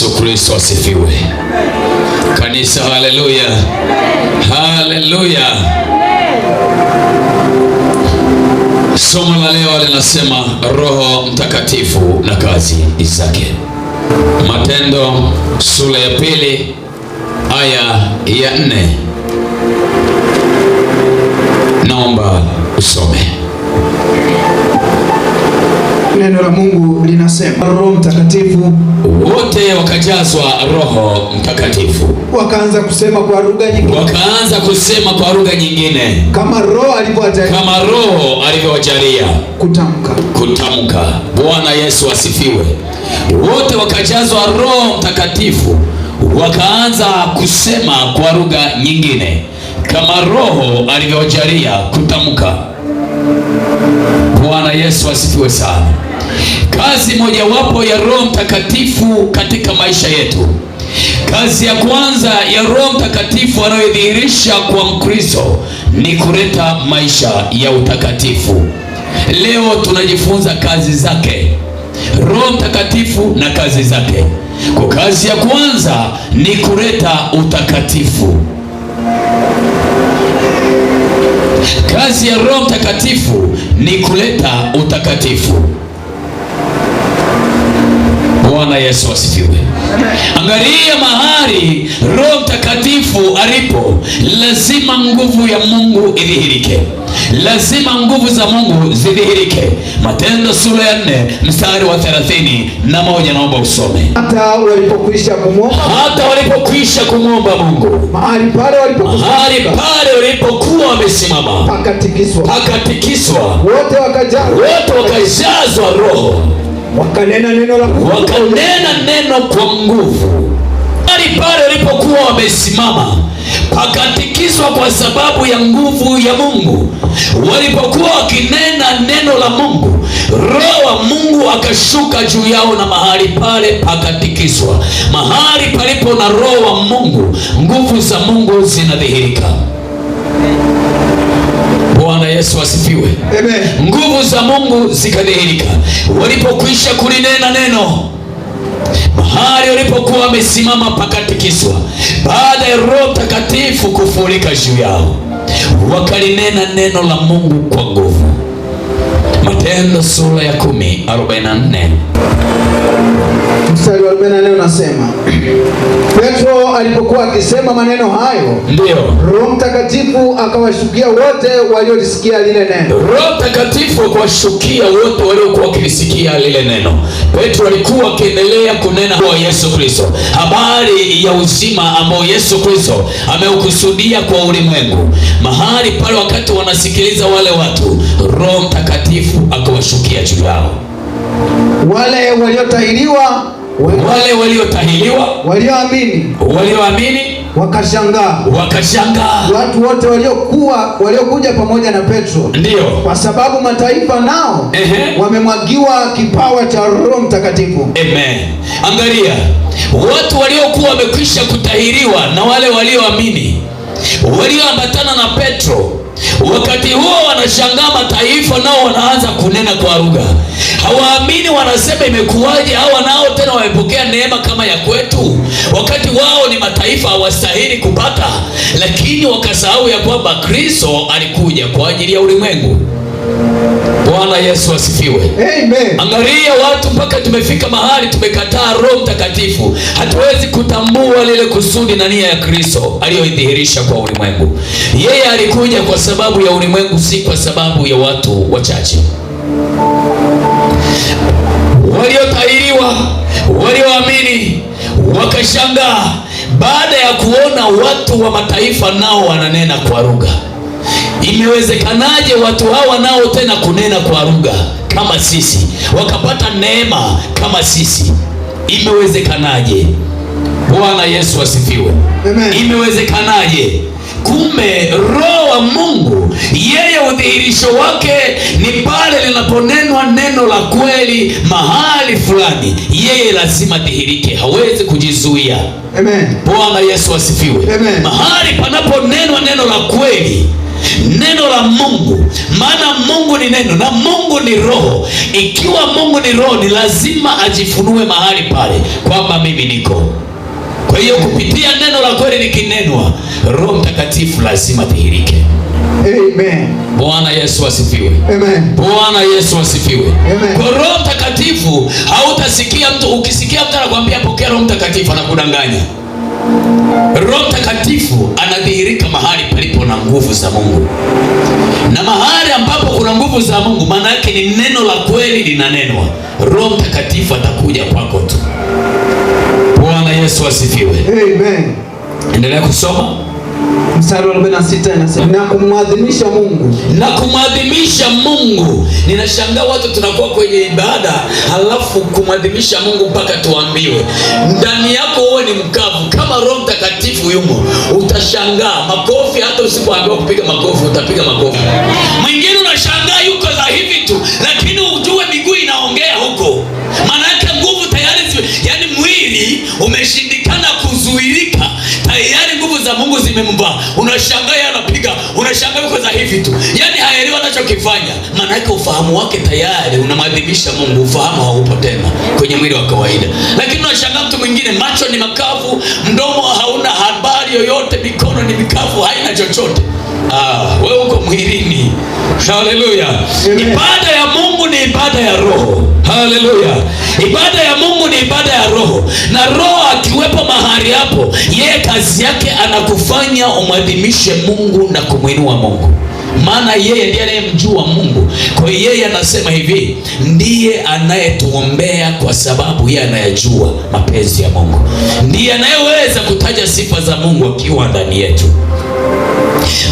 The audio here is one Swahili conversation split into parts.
Yesu Kristo asifiwe. Kanisa, haleluya. Haleluya. Somo la leo linasema Roho Mtakatifu na kazi zake. Matendo sura ya 2 aya ya 4. Naomba usome. Neno la Mungu linasema Roho Mtakatifu, wote wakajazwa Roho Mtakatifu, wakaanza kusema kwa lugha nyingine, kama Roho alivyowajalia kutamka. Bwana Yesu asifiwe. Wote wakajazwa Roho Mtakatifu, wakaanza kusema kwa lugha nyingine, kama Roho alivyowajalia kutamka. Bwana Yesu asifiwe sana. Kazi mojawapo ya Roho Mtakatifu katika maisha yetu, kazi ya kwanza ya Roho Mtakatifu anayodhihirisha kwa Mkristo ni kuleta maisha ya utakatifu. Leo tunajifunza kazi zake, Roho Mtakatifu na kazi zake. Kwa kazi ya kwanza ni kuleta utakatifu. Kazi ya Roho Mtakatifu ni kuleta utakatifu. Bwana Yesu asifiwe. Angalia mahali Roho Mtakatifu alipo, lazima nguvu ya Mungu idhihirike. Lazima nguvu za Mungu zidhihirike. Matendo sura ya 4 mstari wa 31, naomba usome. Hata walipokwisha kumwomba Mungu, mahali pale walipokuwa wamesimama, pakatikiswa, wote wakajazwa Roho, wakanena neno kwa nguvu. Mahali pale walipokuwa wamesimama pakatikiswa kwa sababu ya nguvu ya Mungu. Walipokuwa wakinena neno la Mungu, Roho wa Mungu akashuka juu yao na mahali pale pakatikiswa. Mahali palipo na Roho wa Mungu, nguvu za Mungu zinadhihirika. Bwana Yesu asifiwe. Amen. Nguvu za Mungu zikadhihirika walipokwisha kulinena neno. Mahali walipokuwa wamesimama pakatikiswa, baada ya Roho Mtakatifu kufurika juu yao, wakalinena neno la Mungu kwa nguvu. Matendo sura ya 10:44. Mstari wa 44 unasema, Petro alipokuwa akisema maneno hayo, ndio Roho Mtakatifu akawashukia wote waliolisikia lile neno. Roho Mtakatifu akawashukia wote waliokuwa wakilisikia lile neno. Petro alikuwa akiendelea kunena kwa Yesu Kristo, habari ya uzima ambao Yesu Kristo ameukusudia kwa ulimwengu. Mahali pale wakati wanasikiliza wale watu, Roho Mtakatifu akawashukia juu yao. Wale walioamini wakashangaa. Watu wote waliokuja pamoja na Petro, ndio kwa sababu mataifa nao wamemwagiwa kipawa cha Roho Mtakatifu. Amen. Angalia, watu waliokuwa wamekwisha kutahiriwa na wale walioamini, walioambatana na Petro, wakati huo wanashangaa, mataifa nao wanaanza kunena kwa lugha. Hawaamini, wanasema imekuwaje hawa nao tena wamepokea neema kama ya kwetu, wakati wao ni mataifa hawastahili kupata. Lakini wakasahau ya kwamba Kristo alikuja kwa ajili ya ulimwengu. Bwana Yesu asifiwe. Amen. Angalia watu mpaka tumefika mahali tumekataa Roho Mtakatifu. Hatuwezi kutambua lile kusudi na nia ya Kristo aliyoidhihirisha kwa ulimwengu. Yeye alikuja kwa sababu ya ulimwengu, si kwa sababu ya watu wachache. Waliotahiriwa, walioamini wakashangaa baada ya kuona watu wa mataifa nao wananena kwa lugha. Imewezekanaje watu hawa nao tena kunena kwa lugha kama sisi, wakapata neema kama sisi? Imewezekanaje? Bwana Yesu asifiwe. Amen. Imewezekanaje? Kumbe Roho wa Mungu, yeye udhihirisho wake ni pale linaponenwa neno la kweli mahali fulani, yeye lazima dhihirike, hawezi kujizuia. Amen. Bwana Yesu asifiwe. Amen. Mahali panaponenwa neno la kweli, neno la Mungu, maana Mungu ni neno na Mungu ni roho. Ikiwa Mungu ni roho, ni lazima ajifunue mahali pale kwamba mimi niko. Kwa hiyo kupitia neno la kweli likinenwa, Roho Mtakatifu lazima dhihirike. Amen. Bwana Yesu asifiwe. Amen. Bwana Yesu asifiwe. Amen. Kwa Roho Mtakatifu hautasikia mtu, ukisikia mtu anakuambia pokea Roho Mtakatifu, anakudanganya. Roho Mtakatifu anadhihirika mahali palipo na nguvu za Mungu. Na mahali ambapo kuna nguvu za Mungu, maana yake ni neno la kweli linanenwa. Roho Mtakatifu atakuja kwako tu. Bwana Yesu asifiwe. Amen. Endelea kusoma. Mstari wa 46 inasema na kumwadhimisha Mungu. Na kumwadhimisha Mungu. Ninashangaa watu tunakuwa kwenye ibada halafu kumwadhimisha Mungu mpaka tuambiwe. Ndani yako wewe ni mkavu. Kama Roho Mtakatifu yumo, utashangaa makofi. Hata usipoambiwa kupiga makofi, utapiga makofi. Mwingine unashangaa yuko hivi tu, lakini ujue miguu inaongea huko. Maana yake nguvu tayari, yani mwili umeshindikana kuzuilika. Tayari nguvu za Mungu zimemvaa. Unashangaa yeye anapiga, unashangaa yuko hivi tu. Yani haelewi anachokifanya. Maana yake ufahamu wake tayari unamadhimisha Mungu. Ufahamu haupo tena kwenye mwili wa kawaida. Lakini unashangaa mtu mwingine macho ni makavu, mdomo hauna habari yoyote, mikono ni mikavu, haina chochote. Wewe uko mwilini. Haleluya. Ibada ya Mungu ni ibada ya roho. Haleluya. Ibada ya Mungu ni ibada ya roho. Na roho akiwepo mahali hapo, yeye kazi yake anakufanya umwadhimishe Mungu na kumwinua Mungu. Maana yeye ndiye anayemjua Mungu. Kwa hiyo yeye anasema hivi, ndiye anayetuombea kwa sababu yeye anayajua mapenzi ya Mungu. Ndiye anayeweza kutaja sifa za Mungu akiwa ndani yetu.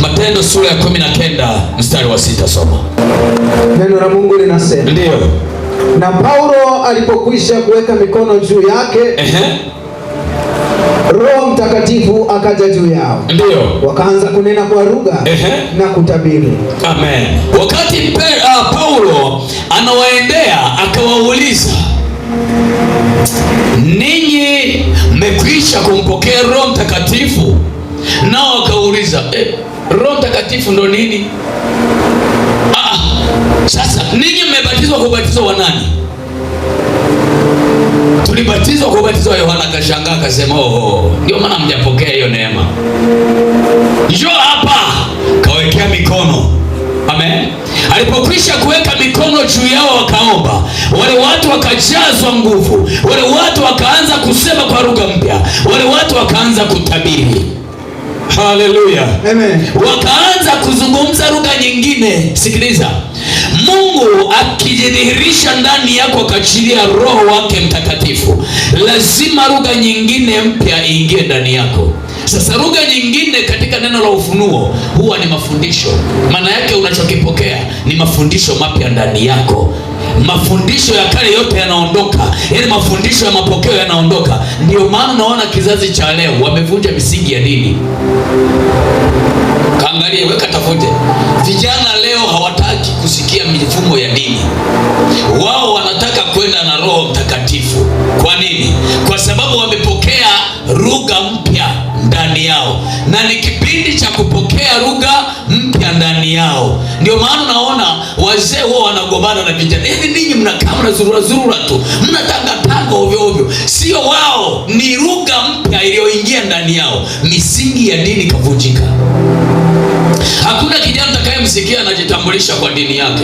Matendo sura ya 19 mstari wa 6, soma. Neno la Mungu linasema, ndio, na Paulo alipokwisha kuweka mikono juu yake, Roho Mtakatifu akaja juu yao. Ndio. Wakaanza kunena kwa lugha na kutabiri. Amen. Wakati Paulo anawaendea akawauliza, ninyi mmekwisha kumpokea Roho Mtakatifu? Nao wakauliza, Roho Mtakatifu ndo nini? Sasa ninyi mmebatizwa kwa ubatizo wa nani? Tulibatizwa kwa ubatizo wa Yohana. Akashangaa akasema, ndio maana mjapokea hiyo neema. Njoo hapa. Kawekea mikono. Amen. Alipokwisha kuweka mikono juu yao wakaomba, wale watu wakajazwa nguvu. Wale watu wakaanza kusema kwa lugha mpya. Wale watu wakaanza kutabiri. Haleluya. Amen. Wakaanza kuzungumza lugha nyingine. Sikiliza. Mungu akijidhihirisha ndani yako akachilia Roho wake Mtakatifu, lazima lugha nyingine mpya iingie ndani yako. Sasa lugha nyingine katika neno la ufunuo huwa ni mafundisho. Maana yake unachokipokea ni mafundisho mapya ndani yako. Mafundisho ya kale yote yanaondoka, yaani mafundisho ya mapokeo yanaondoka. Ndio maana unaona kizazi cha leo wamevunja misingi ya dini. Kaangalie, weka tafute. Vijana leo hawataki kusikia mifumo ya dini. Wao wanataka kwenda na Roho Mtakatifu. Kwa nini? Kwa sababu wamepokea lugha mpya ndani yao, na ni kipindi cha kupokea lugha mpya ndani yao. Ndio maana unaona wazee wao wanagombana na vijana. Hivi ninyi mnakaa mnazurura tu, mnatangatanga ovyo ovyo. Sio wao, ni lugha mpya iliyoingia ndani yao. Misingi ya dini kavunjika. Hakuna kijana atakayemsikia anajitambulisha kwa dini yake,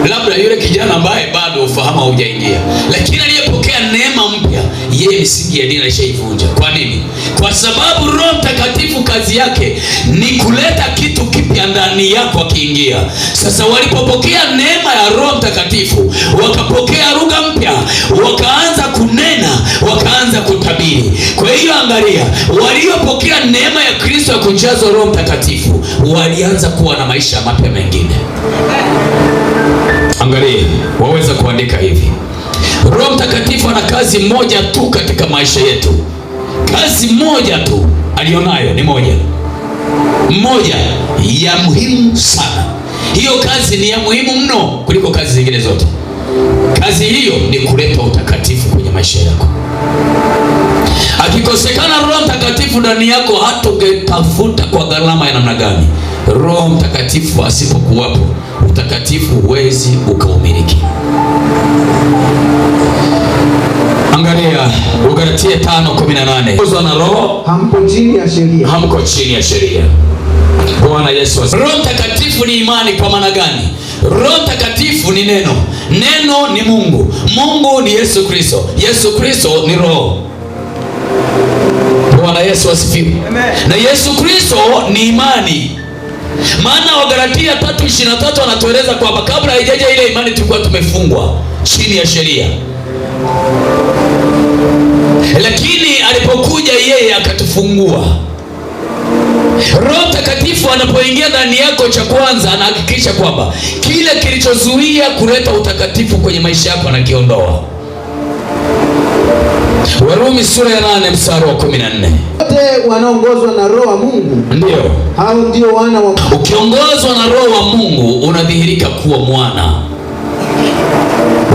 labda yule kijana ambaye bado ufahamu haujaingia. Lakini aliyepokea neema mpya, yeye misingi ya dini alishaivunja. Kwa nini? Kwa sababu Roho Mtakatifu kazi yake ni kuleta kitu kipya ndani yako akiingia. Sasa walipopokea neema ya Roho Mtakatifu, wakapokea lugha mpya, wakaanza kunena, wakaanza kutabiri. Kwa hiyo angalia, waliopokea neema ya Kristo ya kujazwa Roho Mtakatifu walianza kuwa na maisha mapya mengine. Angalia, waweza kuandika hivi: Roho Mtakatifu ana kazi moja tu katika maisha yetu. Kazi moja tu alionayo ni moja ya muhimu sana. Hiyo kazi ni ya muhimu mno kuliko kazi zingine zote. Kazi hiyo ni kuleta utakatifu kwenye maisha yako. Akikosekana Roho Mtakatifu ndani yako, hata ungetafuta kwa gharama ya namna gani, Roho Mtakatifu asipokuwapo, utakatifu huwezi ukaumiliki. Angalia Ugalatia 5:18. Ongozwa na Roho, hamko chini ya sheria. Hamko chini ya sheria. Bwana Yesu asifiwe. Roho Mtakatifu ni imani. Kwa maana gani? Roho Mtakatifu ni neno. Neno ni Mungu. Mungu ni Yesu Kristo. Yesu Kristo ni Roho. Bwana Yesu asifiwe. Na Yesu Kristo ni imani. Maana Wagalatia 3:23 anatueleza kwamba kabla haijaja ile imani tulikuwa tumefungwa chini ya sheria, lakini alipokuja yeye akatufungua. Roho Mtakatifu anapoingia ndani yako, cha kwanza anahakikisha kwamba kile kilichozuia kuleta utakatifu kwenye maisha yako anakiondoa. Warumi sura ya 8 mstari wa 14. Wote wanaongozwa na Roho wa Mungu, ndio hao ndio wana wa Mungu. Ukiongozwa na Roho wa Mungu unadhihirika kuwa mwana.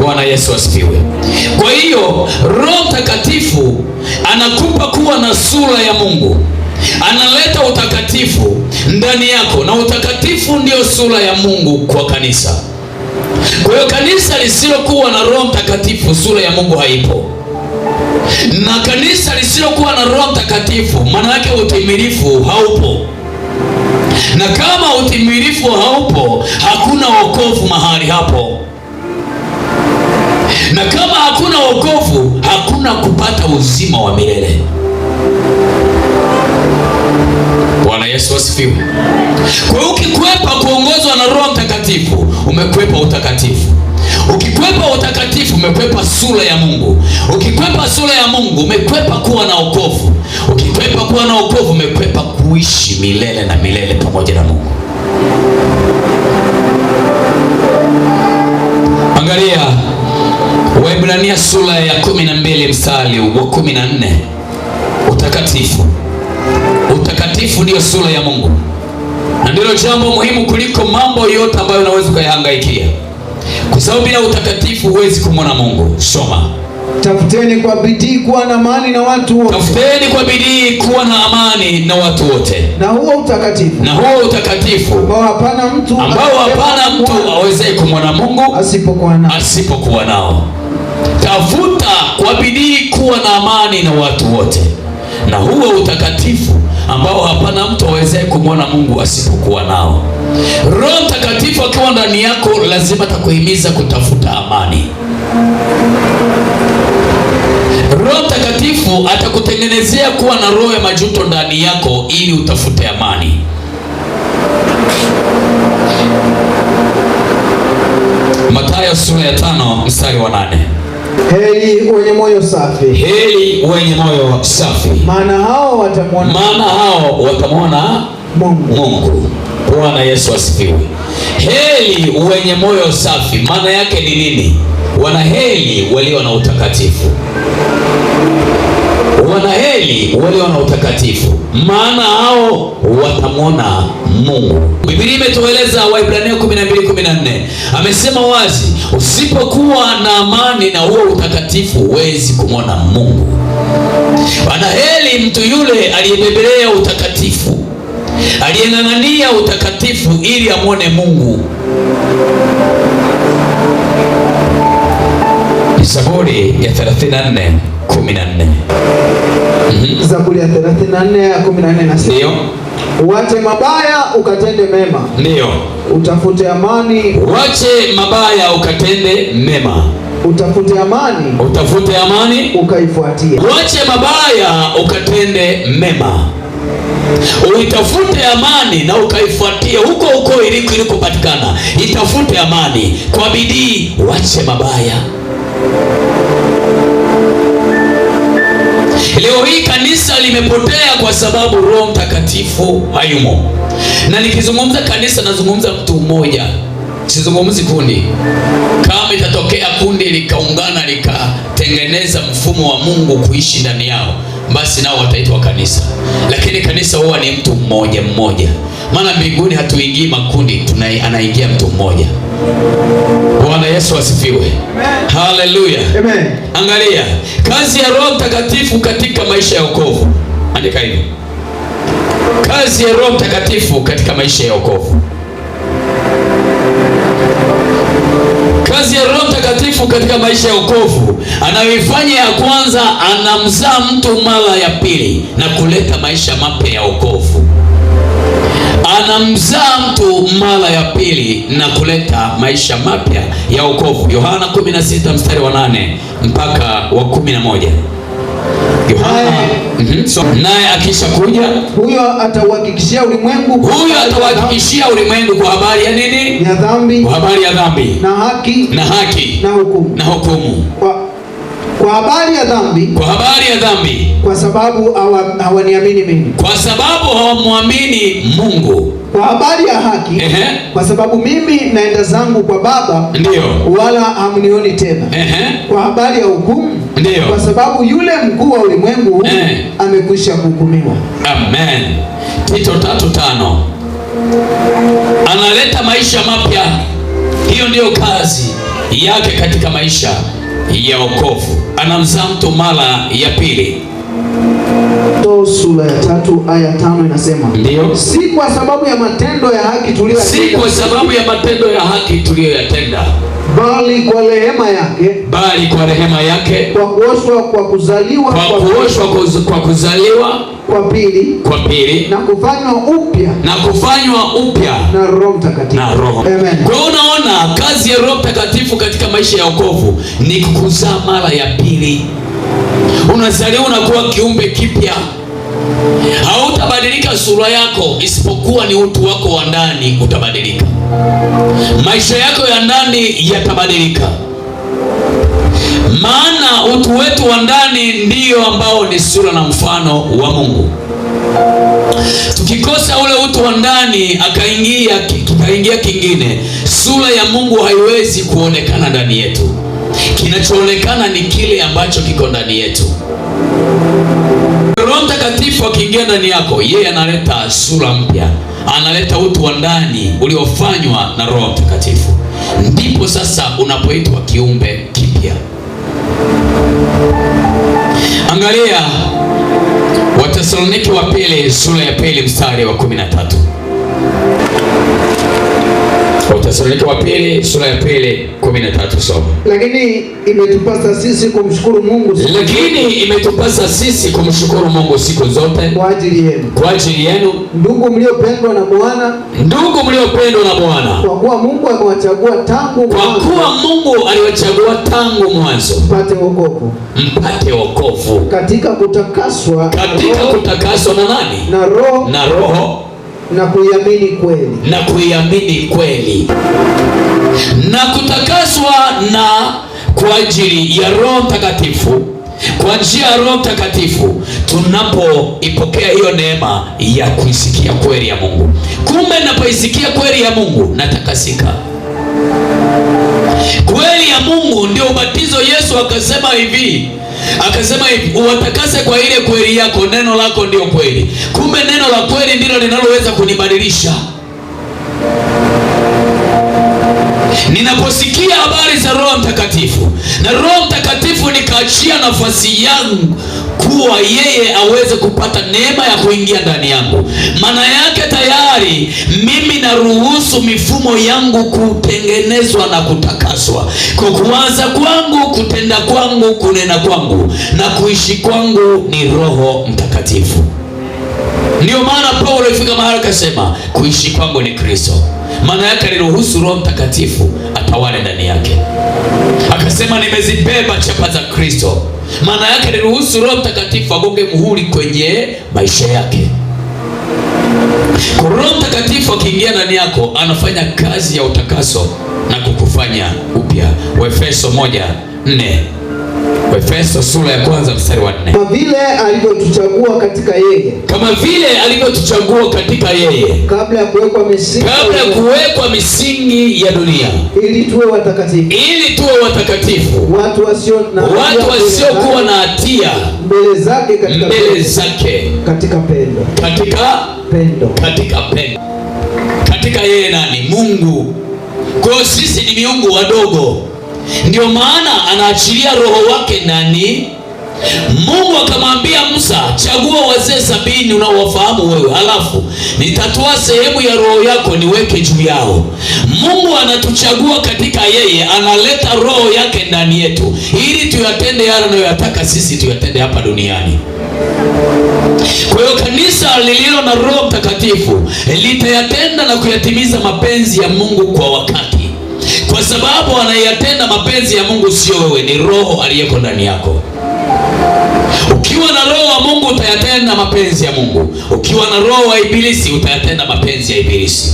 Bwana Yesu asifiwe. Kwa hiyo Roho Mtakatifu anakupa kuwa na sura ya Mungu, analeta utakatifu ndani yako, na utakatifu ndio sura ya Mungu kwa kanisa. Kwa hiyo kanisa lisilokuwa na Roho Mtakatifu, sura ya Mungu haipo. Na kanisa lisilokuwa na Roho Mtakatifu, maana yake utimilifu haupo. Na kama utimilifu haupo, hakuna wokovu mahali hapo. Na kama hakuna wokovu, hakuna kupata uzima wa milele. Bwana Yesu asifiwe. Kwa hiyo ukikwepa kuongozwa na Roho Mtakatifu, umekwepa utakatifu. Ukikwepa utakatifu, umekwepa sura ya Mungu. Ukikwepa sura ya Mungu, umekwepa kuwa na wokovu. Ukikwepa kuwa na wokovu, umekwepa kuishi milele na milele pamoja na Mungu. Angalia Waebrania sura ya 12 mstari wa 14. Utakatifu. Utakatifu ndio sura ya Mungu, na ndilo jambo muhimu kuliko mambo yote ambayo unaweza kuyahangaikia, kwa sababu bila utakatifu huwezi kumwona Mungu. Soma. Tafuteni kwa bidii kuwa na amani na watu wote. Tafuteni kwa bidii kuwa na amani na watu wote. Na huo utakatifu. Na huo utakatifu ambao hapana mtu aweze kumwona Mungu asipokuwa nao. Tafuta kwa bidii kuwa na amani na watu wote, na huo utakatifu ambao hapana mtu aweze kumwona Mungu asipokuwa nao. Roho Mtakatifu akiwa ndani yako, lazima atakuhimiza kutafuta amani. Roho Mtakatifu atakutengenezea kuwa na roho ya majuto ndani yako ili utafute amani. Mathayo sura ya 5 mstari wa 8. Heri wenye moyo safi. Heri wenye moyo safi, maana hao watamwona Mungu. Bwana Yesu asifiwe. Heri wenye moyo safi, maana yake ni nini? Wanaheri walio na utakatifu. Wanaheri walio na utakatifu, maana hao watamwona Mungu. Biblia imetueleza Waebrania 12:14. Amesema wazi, usipokuwa na amani na huo utakatifu huwezi kumwona Mungu. Wanaheri mtu yule aliyebebelea utakatifu, aliyeng'ang'ania utakatifu ili amwone Mungu. Zaburi ya 34:14. Zaburi ya 34:14 nasema, ndio, uache mabaya ukatende mema. Ndio, utafute amani. Uache mabaya ukatende mema. Utafute amani ukaifuatia. Uache mabaya ukatende mema. Uitafute amani na ukaifuatia huko huko ilikopatikana. Itafute amani kwa bidii, uache mabaya. Leo hii kanisa limepotea kwa sababu Roho Mtakatifu hayumo. Na nikizungumza kanisa, nazungumza mtu mmoja, sizungumzi kundi. Kama itatokea kundi likaungana likatengeneza mfumo wa Mungu kuishi ndani yao, basi nao wataitwa kanisa. Lakini kanisa huwa ni mtu mmoja mmoja, maana mbinguni hatuingii makundi, anaingia mtu mmoja. Bwana Yesu asifiwe. Haleluya. Amen. Angalia kazi ya Roho Mtakatifu katika maisha ya wokovu. Andika hivyo. Kazi ya Roho Mtakatifu katika maisha ya wokovu. Kazi ya Roho Mtakatifu katika maisha ya wokovu anayoifanya, ya kwanza, anamzaa mtu mara ya pili na kuleta maisha mapya ya wokovu. Anamzaa mtu mara ya pili na kuleta maisha mapya ya wokovu. Yohana 16 mstari wa 8 mpaka wa 11. Yohana, naye akisha kuja, huyo atauhakikishia ulimwengu, kwa habari ya nini? Ya dhambi, kwa habari ya dhambi na haki, na hukumu. Kwa habari ya dhambi, kwa sababu hawaniamini mimi, kwa sababu hawamwamini Mungu. Kwa habari ya haki, kwa sababu mimi naenda zangu kwa Baba, ndio, wala hamnioni tena. Kwa habari ya hukumu, ndio, kwa sababu yule mkuu wa ulimwengu amekwisha kuhukumiwa. Amen. Tito 3:5 analeta maisha mapya. Hiyo ndiyo kazi yake katika maisha ya wokovu. Anamzaa mtu mara ya pili. Tito sura ya 3 aya 5 inasema, ndio, si kwa sababu ya matendo ya haki tuliyoyatenda, bali kwa rehema yake, kwa kuoshwa kwa kuzaliwa kwa pili, na kufanywa upya na Roho Mtakatifu. Amen. Kwa hiyo unaona kazi ya Roho Mtakatifu katika maisha ya wokovu ni kukuzaa mara ya pili. Unazaliwa, unakuwa kiumbe kipya. Hautabadilika sura yako, isipokuwa ni utu wako wa ndani utabadilika. Maisha yako ya ndani yatabadilika, maana utu wetu wa ndani ndiyo ambao ni sura na mfano wa Mungu. Tukikosa ule utu wa ndani, kikaingia kingine, sura ya Mungu haiwezi kuonekana ndani yetu. Kinachoonekana ni kile ambacho kiko ndani yetu. Roho Mtakatifu akiingia ndani yako, yeye analeta sura mpya, analeta utu wa ndani uliofanywa na Roho Mtakatifu. Ndipo sasa unapoitwa kiumbe kipya. Angalia Wathesalonike wa pili sura ya pili mstari wa 13. Wathesalonike wa pili sura ya pili 13, soma. Lakini imetupasa sisi kumshukuru Mungu siku zote kwa ajili yenu, ndugu mliopendwa na Bwana, kwa kuwa Mungu aliwachagua tangu mwanzo mpate wokovu katika kutakaswa na nani? Na Roho, na kuiamini kweli, na kutakaswa na kwa ajili ya Roho Mtakatifu. Kwa njia ya Roho Mtakatifu tunapoipokea hiyo neema ya kuisikia kweli ya Mungu. Kumbe ninapoisikia kweli ya Mungu natakasika. Kweli ya Mungu ndio ubatizo. Yesu akasema hivi, uwatakase kwa ile kweli yako, neno lako ndio kweli. Kumbe neno la kweli ndilo linaloweza kunibadilisha. Ninaposikia habari za Roho Mtakatifu, na Roho Mtakatifu nikaachia nafasi yangu kuwa yeye aweze kupata neema ya kuingia ndani yangu, maana yake tayari mimi naruhusu mifumo yangu kutengenezwa na kutakaswa. Kwa kuwaza kwangu, kutenda kwangu, kunena kwangu na kuishi kwangu ni Roho Mtakatifu. Ndio maana Paulo alifika mahali akasema, kuishi kwangu ni Kristo. Maana yake aliruhusu Roho Mtakatifu atawale ndani yake. Akasema nimezibeba chapa za Kristo. Maana yake aliruhusu Roho Mtakatifu agonge muhuri kwenye maisha yake. Roho Mtakatifu akiingia ndani yako, anafanya kazi ya utakaso na kukufanya upya. Waefeso 1:4. Waefeso sura ya 1 mstari wa 4. Kama vile alivyotuchagua katika yeye, kabla ya kuwekwa misingi ya dunia, ili tuwe watakatifu, watu wasiokuwa na hatia mbele zake katika pendo. Katika yeye nani? Mungu. Kwa hiyo sisi ni miungu wadogo. Ndio maana anaachilia roho wake ndani. Mungu akamwambia Musa, chagua wazee 70 unaowafahamu wewe, halafu nitatoa sehemu ya roho yako niweke juu yao. Mungu anatuchagua katika yeye, analeta roho yake ndani yetu ili tuyatende yale anayoyataka sisi tuyatende hapa duniani. Kwa hiyo kanisa lililo na Roho Mtakatifu litayatenda na kuyatimiza mapenzi ya Mungu kwa wakati, kwa sababu anayatenda mapenzi ya Mungu sio wewe, ni Roho aliyeko ndani yako. Ukiwa na Roho wa Mungu utayatenda mapenzi ya Mungu. Ukiwa na roho wa ibilisi utayatenda mapenzi ya ibilisi.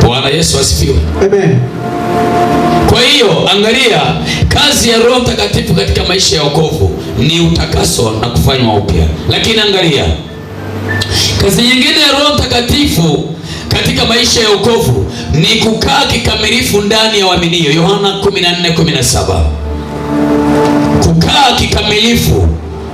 Bwana Yesu asifiwe. Amen. Kwa hiyo angalia, kazi ya Roho Mtakatifu katika maisha ya wokovu ni utakaso na kufanywa upya. Lakini angalia, kazi nyingine ya Roho Mtakatifu katika maisha ya wokovu ni kukaa kikamilifu ndani ya waaminio. Yohana 14:17. Kukaa kikamilifu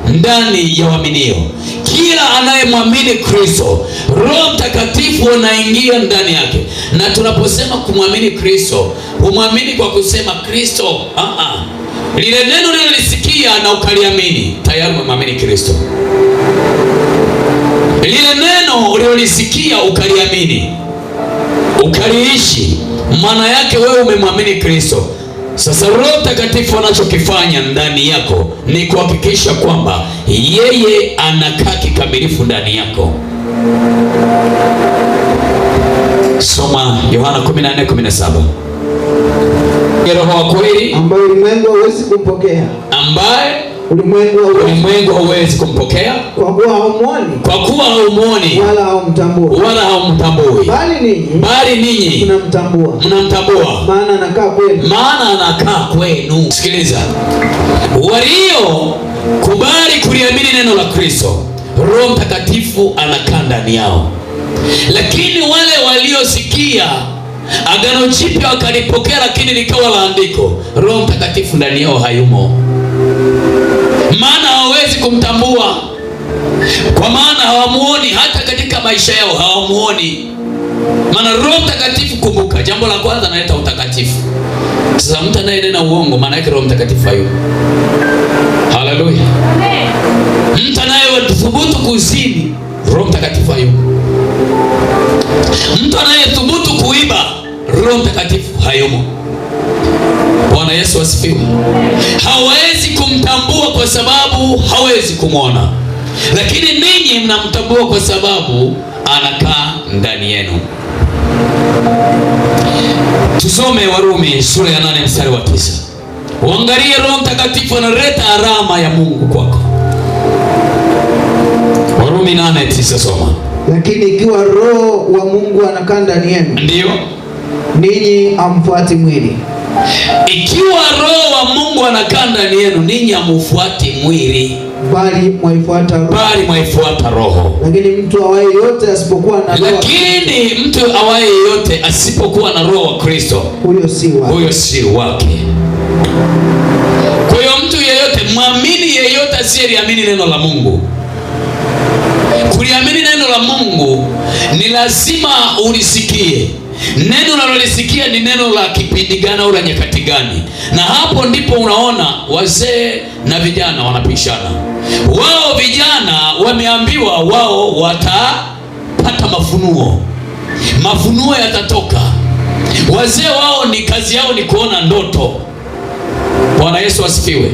ndani ya waaminio. Kila anayemwamini Kristo, Roho Mtakatifu anaingia ndani yake. Na tunaposema kumwamini Kristo, humwamini kwa kusema Kristo, lile neno ulilolisikia na ukaliamini, tayari umemwamini Kristo. Lile neno ulilolisikia ukaliamini, ukaliishi, maana yake wewe umemwamini Kristo. Sasa Roho Mtakatifu anachokifanya ndani yako ni kuhakikisha kwamba yeye anakaa kikamilifu ndani yako. Soma Yohana 14:17. Roho wa kweli ambaye ulimwengu hauwezi kumpokea, ambaye ulimwengu hauwezi kumpokea, kwa kuwa haumwoni wala haumtambui. Bali ninyi mnamtambua, maana anakaa kwenu. Sikiliza, walio kubali kuliamini neno la Kristo, Roho Mtakatifu anakaa ndani yao. Lakini wale waliosikia Agano Jipya wakalipokea lakini likawa la andiko, Roho Mtakatifu ndani yao hayumo. Maana hawawezi kumtambua, kwa maana hawamuoni. Hata katika maisha yao hawamuoni. Maana Roho Mtakatifu, kumbuka, jambo la kwanza analeta utakatifu. Sasa mtu anayenena uongo, maana yake Roho Mtakatifu hayumo. Haleluya. Mtu anayethubutu kuzini, Roho Mtakatifu hayumo. Mtu anayethubutu kuiba, Roho Mtakatifu hayumo. Bwana Yesu asifiwe. Hawezi kumtambua kwa sababu hawezi kumwona, lakini ninyi mnamtambua kwa sababu anakaa ndani yenu. Tusome Warumi sura ya 8 mstari wa 9. Uangalie Roho Mtakatifu analeta alama ya Mungu kwako. Warumi 8:9, soma. Lakini ikiwa Roho wa Mungu anakaa ndani yenu, ndio ninyi hamfuati mwili. Ikiwa Roho wa Mungu anakaa ndani yenu, ninyi hamfuati mwili, bali mwaifuata Roho. Lakini mtu awaye yote asipokuwa na Roho wa Kristo, huyo si wake. Kwa hiyo mtu yeyote, mwamini yeyote asiyeliamini neno la Mungu, kuliamini neno la Mungu ni lazima ulisikie. Neno unalolisikia ni neno la kipindi gani au la nyakati gani? Na hapo ndipo unaona wazee na vijana wanapishana. Wao vijana wameambiwa wao watapata mafunuo yatatoka. Wazee wao ni kazi yao ni kuona ndoto. Bwana Yesu asifiwe.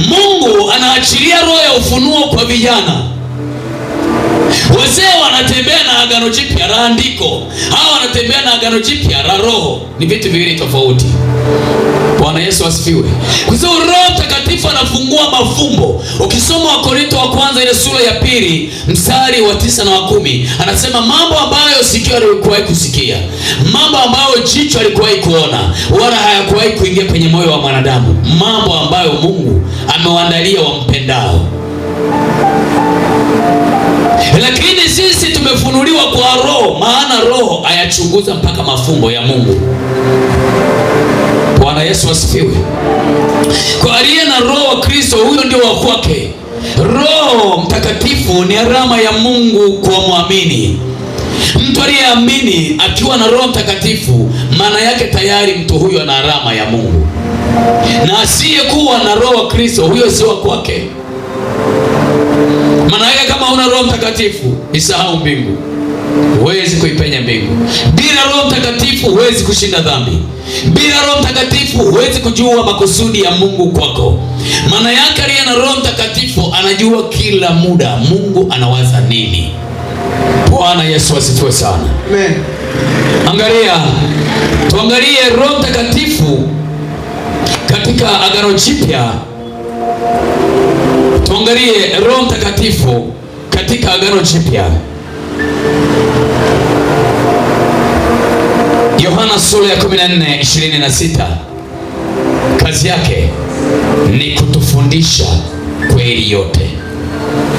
Mungu anaachilia roho ya ufunuo kwa vijana. Wazee wanatembea na Agano Jipya la andiko, hao wanatembea na Agano Jipya la roho. Ni vitu viwili tofauti. Bwana Yesu asifiwe. Kwa sababu Roho Mtakatifu anafungua mafumbo. Ukisoma Wakorintho wa kwanza ile sura ya 2 mstari wa 9 na wa 10, anasema mambo ambayo sikio halikuwahi kusikia, mambo ambayo jicho halikuwahi kuona, wala hayakuwahi kuingia kwenye moyo wa mwanadamu, mambo ambayo Mungu amewaandalia wampendao. Lakini sisi tumefunuliwa kwa Roho, maana Roho ayachunguza mpaka mafumbo ya Mungu. Bwana Yesu asifiwe. Kwa aliye na Roho wa Kristo, huyo ndio wa kwake. Roho Mtakatifu ni alama ya Mungu kwa muamini. Mtu aliyeamini akiwa na Roho Mtakatifu, maana yake tayari mtu huyo ana alama ya Mungu. na asiyekuwa na Roho wa Kristo, huyo si wa kwake. Maana yake kama una Roho Mtakatifu, isahau mbingu. Huwezi kuipenya mbingu. Bila Roho Mtakatifu huwezi kushinda dhambi. Bila Roho Mtakatifu huwezi kujua makusudi ya Mungu kwako. Maana yake aliye na Roho Mtakatifu anajua kila muda Mungu anawaza nini. Bwana Yesu asifiwe sana. Amen. Tuangalie Roho Mtakatifu katika Agano Jipya. Tuangalie Roho Mtakatifu katika Agano Jipya. Yohana sura ya 14:26. Kazi yake ni kutufundisha kweli yote.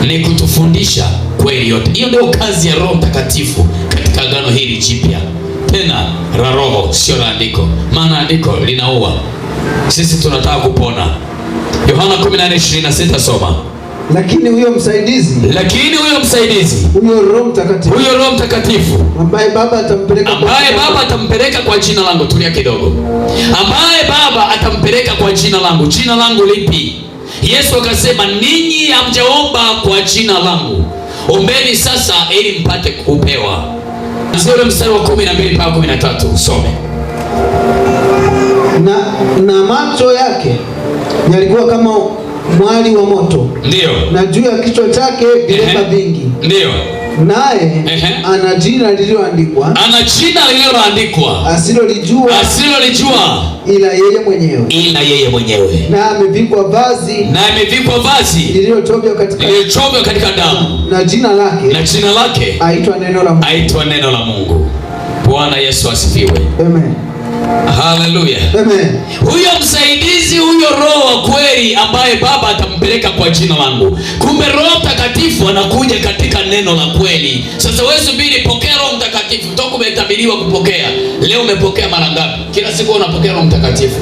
Ni kutufundisha kweli yote. Hiyo ndio kazi ya Roho Mtakatifu katika Agano hili Jipya. Tena la Roho, sio la andiko. Maana andiko linaua. Sisi tunataka kupona. Yohana 14:26 soma. Lakini huyo msaidizi, huyo Roho Mtakatifu ambaye Baba atampeleka kwa jina langu. Tulia kidogo. Ambaye Baba atampeleka kwa jina langu. Jina langu lipi? Yesu akasema, ninyi hamjaomba kwa jina langu, ombeni sasa ili mpate kupewa. Ule mstari wa 12 mpaka 13 usome. Na macho yake yalikuwa kama mwali wa moto. Ndio. Na juu ya kichwa chake vilemba vingi. Ndio. Naye ana jina lililoandikwa. Asilolijua ila yeye mwenyewe. Na amevikwa vazi lililochovya katika damu. Na jina lake aitwa neno la Mungu. Bwana Yesu asifiwe. Amen. Haleluya. Amen. Huyo msaidizi, huyo Roho wa kweli ambaye Baba atampeleka kwa jina langu. Kumbe Roho Mtakatifu anakuja katika neno la kweli. Sasa wewe subiri, pokea Roho Mtakatifu. Toka umetabiriwa kupokea. Leo umepokea mara ngapi? Kila siku unapokea Roho Mtakatifu.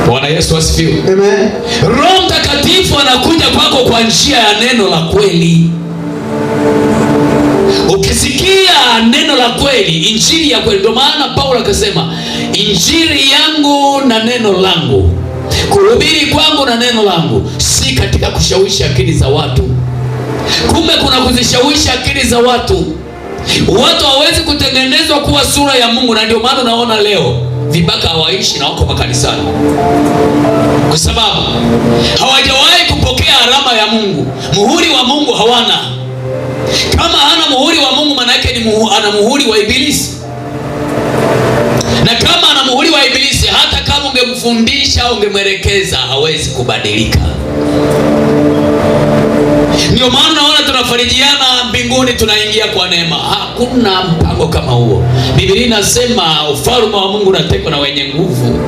Bwana Yesu asifiwe. Amen. Roho Mtakatifu anakuja kwako kwa njia ya neno la kweli. Ukisikia neno la kweli, injili ya kweli. Ndio maana Paulo akasema, injili yangu na neno langu, kuhubiri kwangu na neno langu, si katika kushawishi akili za watu. Kumbe kuna kuzishawishi akili za watu. Watu hawezi kutengenezwa kuwa sura ya Mungu, na ndio maana unaona leo vibaka hawaishi na wako makanisani, kwa sababu hawajawahi kupokea alama ya Mungu. Muhuri wa Mungu hawana. Kama hana muhuri wa Mungu, maana yake ni ana muhuri wa Ibilisi. Na kama ana muhuri wa Ibilisi, hata kama ungemfundisha au ungemwelekeza, hawezi kubadilika. Ndio maana naona tunafarijiana mbinguni, tunaingia kwa neema. Hakuna mpango kama huo. Biblia inasema ufalme wa Mungu unatekwa na wenye nguvu.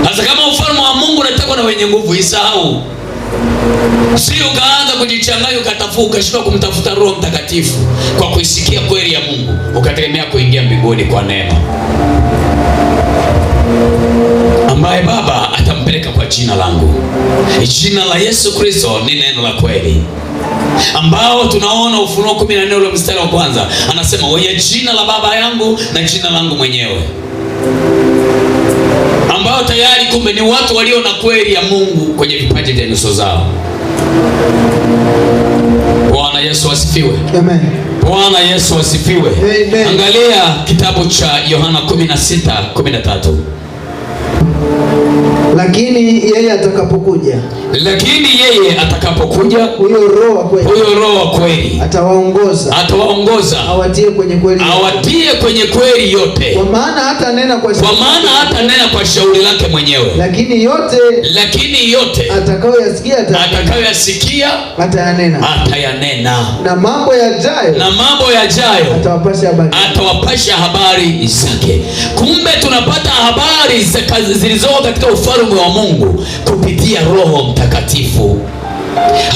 Sasa kama ufalme wa Mungu unatekwa na wenye nguvu, isahau. Sio ukaanza kujichanganya ukatafuka shida kumtafuta Roho Mtakatifu kwa kuisikia kweli ya Mungu, ukategemea kuingia mbinguni kwa neema. Ambaye Baba atampeleka kwa jina langu. Jina la Yesu Kristo ni neno la kweli, ambao tunaona Ufunuo 14 ule mstari wa kwanza anasema, wenye jina la Baba yangu na jina langu mwenyewe, ambao tayari kumbe ni watu walio na kweli ya Mungu kwenye vipaji vya nyuso zao. Bwana Yesu asifiwe. Amen. Bwana Yesu asifiwe. Amen. Angalia kitabu cha Yohana 16:13. Lakini yeye atakapokuja, huyo Roho wa kweli atawaongoza awatie kwenye kweli yote. Kwa maana hata nena kwa shauri lake mwenyewe. Lakini yote atakayoyasikia atayanena. Na mambo yajayo atawapasha habari zake. Kumbe tunapata habari zilizoko katika ufalme wa Mungu kupitia Roho Mtakatifu.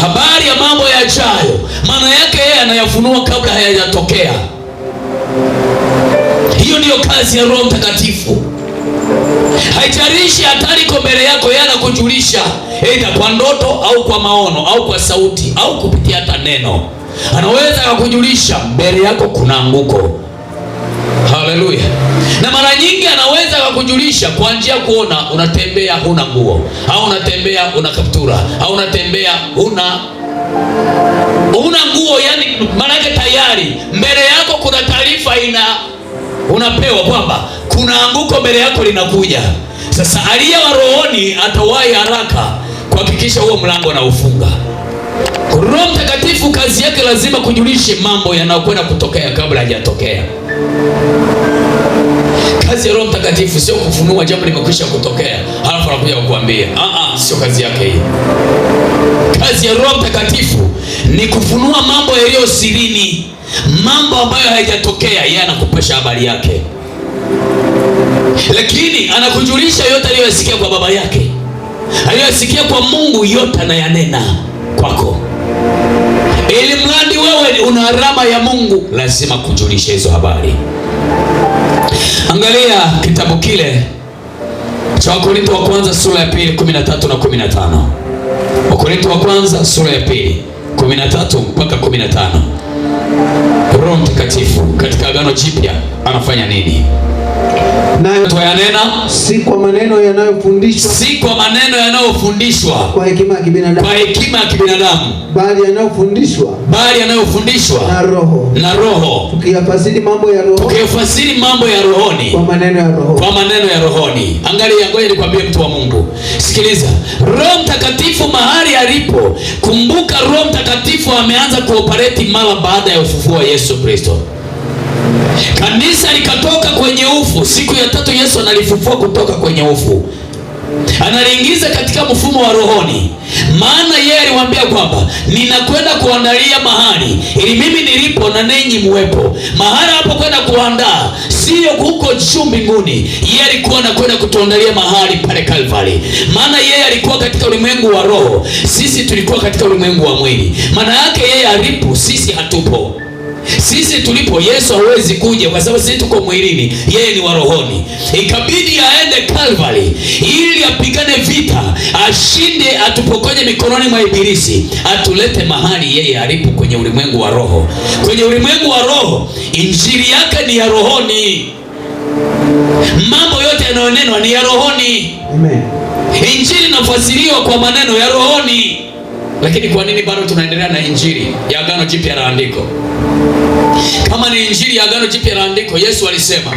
Habari ya mambo yajayo, maana yake yeye anayafunua kabla hayajatokea. Hiyo ndiyo kazi ya Roho Mtakatifu. Haijalishi hatari iko mbele yako, yeye anakujulisha, aidha kwa ndoto au kwa maono au kwa sauti au kupitia hata neno. Anaweza kukujulisha mbele yako kuna anguko. Haleluya. Na mara nyingi anaweza kukujulisha kwa njia kuona unatembea huna nguo, au unatembea una kaptura, au unatembea una nguo, yani maana tayari mbele yako kuna taarifa unapewa kwamba kuna anguko mbele yako linakuja. Sasa aliye wa rohoni atawahi haraka kuhakikisha huo mlango na ufunga. Roho Mtakatifu kazi yake lazima kujulishe mambo yanayokwenda kutokea kabla hajatokea. Kazi ya Roho Mtakatifu sio kufunua jambo limekwisha kutokea halafu anakuja kukuambia. Sio kazi yake hiyo. Kazi ya Roho Mtakatifu ni kufunua mambo yaliyo sirini, mambo ambayo hayajatokea, yeye anakupasha habari yake. Lakini anakujulisha yote aliyosikia kwa baba yake, aliyosikia kwa Mungu, yote anayanena kwako. Ili mradi wewe una alama ya Mungu, lazima kujulisha hizo habari. Angalia kitabu kile cha Wakorintho wa kwanza sura ya 2 13 na 15. Wakorintho wa kwanza sura ya 2 13 mpaka 15. Roho Mtakatifu katika Agano Jipya anafanya nini? Nayo tuyanena si kwa maneno yanayofundishwa kwa hekima ya kibinadamu, bali yanayofundishwa na Roho, tukiyafasiri mambo ya rohoni kwa maneno ya rohoni. Angalia, ngoja nikwambie mtu wa Mungu, sikiliza. Roho Mtakatifu mahali alipo, kumbuka Roho Mtakatifu ameanza kuoperate mara baada ya ufufuo wa Yesu Kristo. Kanisa likatoka kwenye ufu. Siku ya tatu Yesu analifufua kutoka kwenye ufu, analiingiza katika mfumo wa rohoni. Maana yeye aliwaambia kwamba ninakwenda kuandalia mahali ili mimi nilipo na ninyi muwepo. Mahali hapo kwenda kuandaa sio huko juu mbinguni. Yeye alikuwa anakwenda kutuandalia mahali pale Calvary. Maana yeye alikuwa katika ulimwengu wa roho, sisi tulikuwa katika ulimwengu wa mwili. Maana yake yeye alipo, sisi hatupo. Sisi tulipo Yesu hawezi kuja kwa sababu sisi tuko mwilini, yeye ni wa rohoni. Ikabidi aende Calvary ili apigane vita, ashinde, atupokonye mikononi mwa ibilisi, atulete mahali yeye alipo kwenye ulimwengu wa roho. Kwenye ulimwengu wa roho injili yake ni ya rohoni. Mambo yote yanayonenwa ni ya rohoni. Amen. Injili inafasiriwa kwa maneno ya rohoni. Lakini kwa nini bado tunaendelea na injili ya Agano Jipya la Andiko? Kama ni injili ya Agano Jipya la Andiko, Yesu alisema,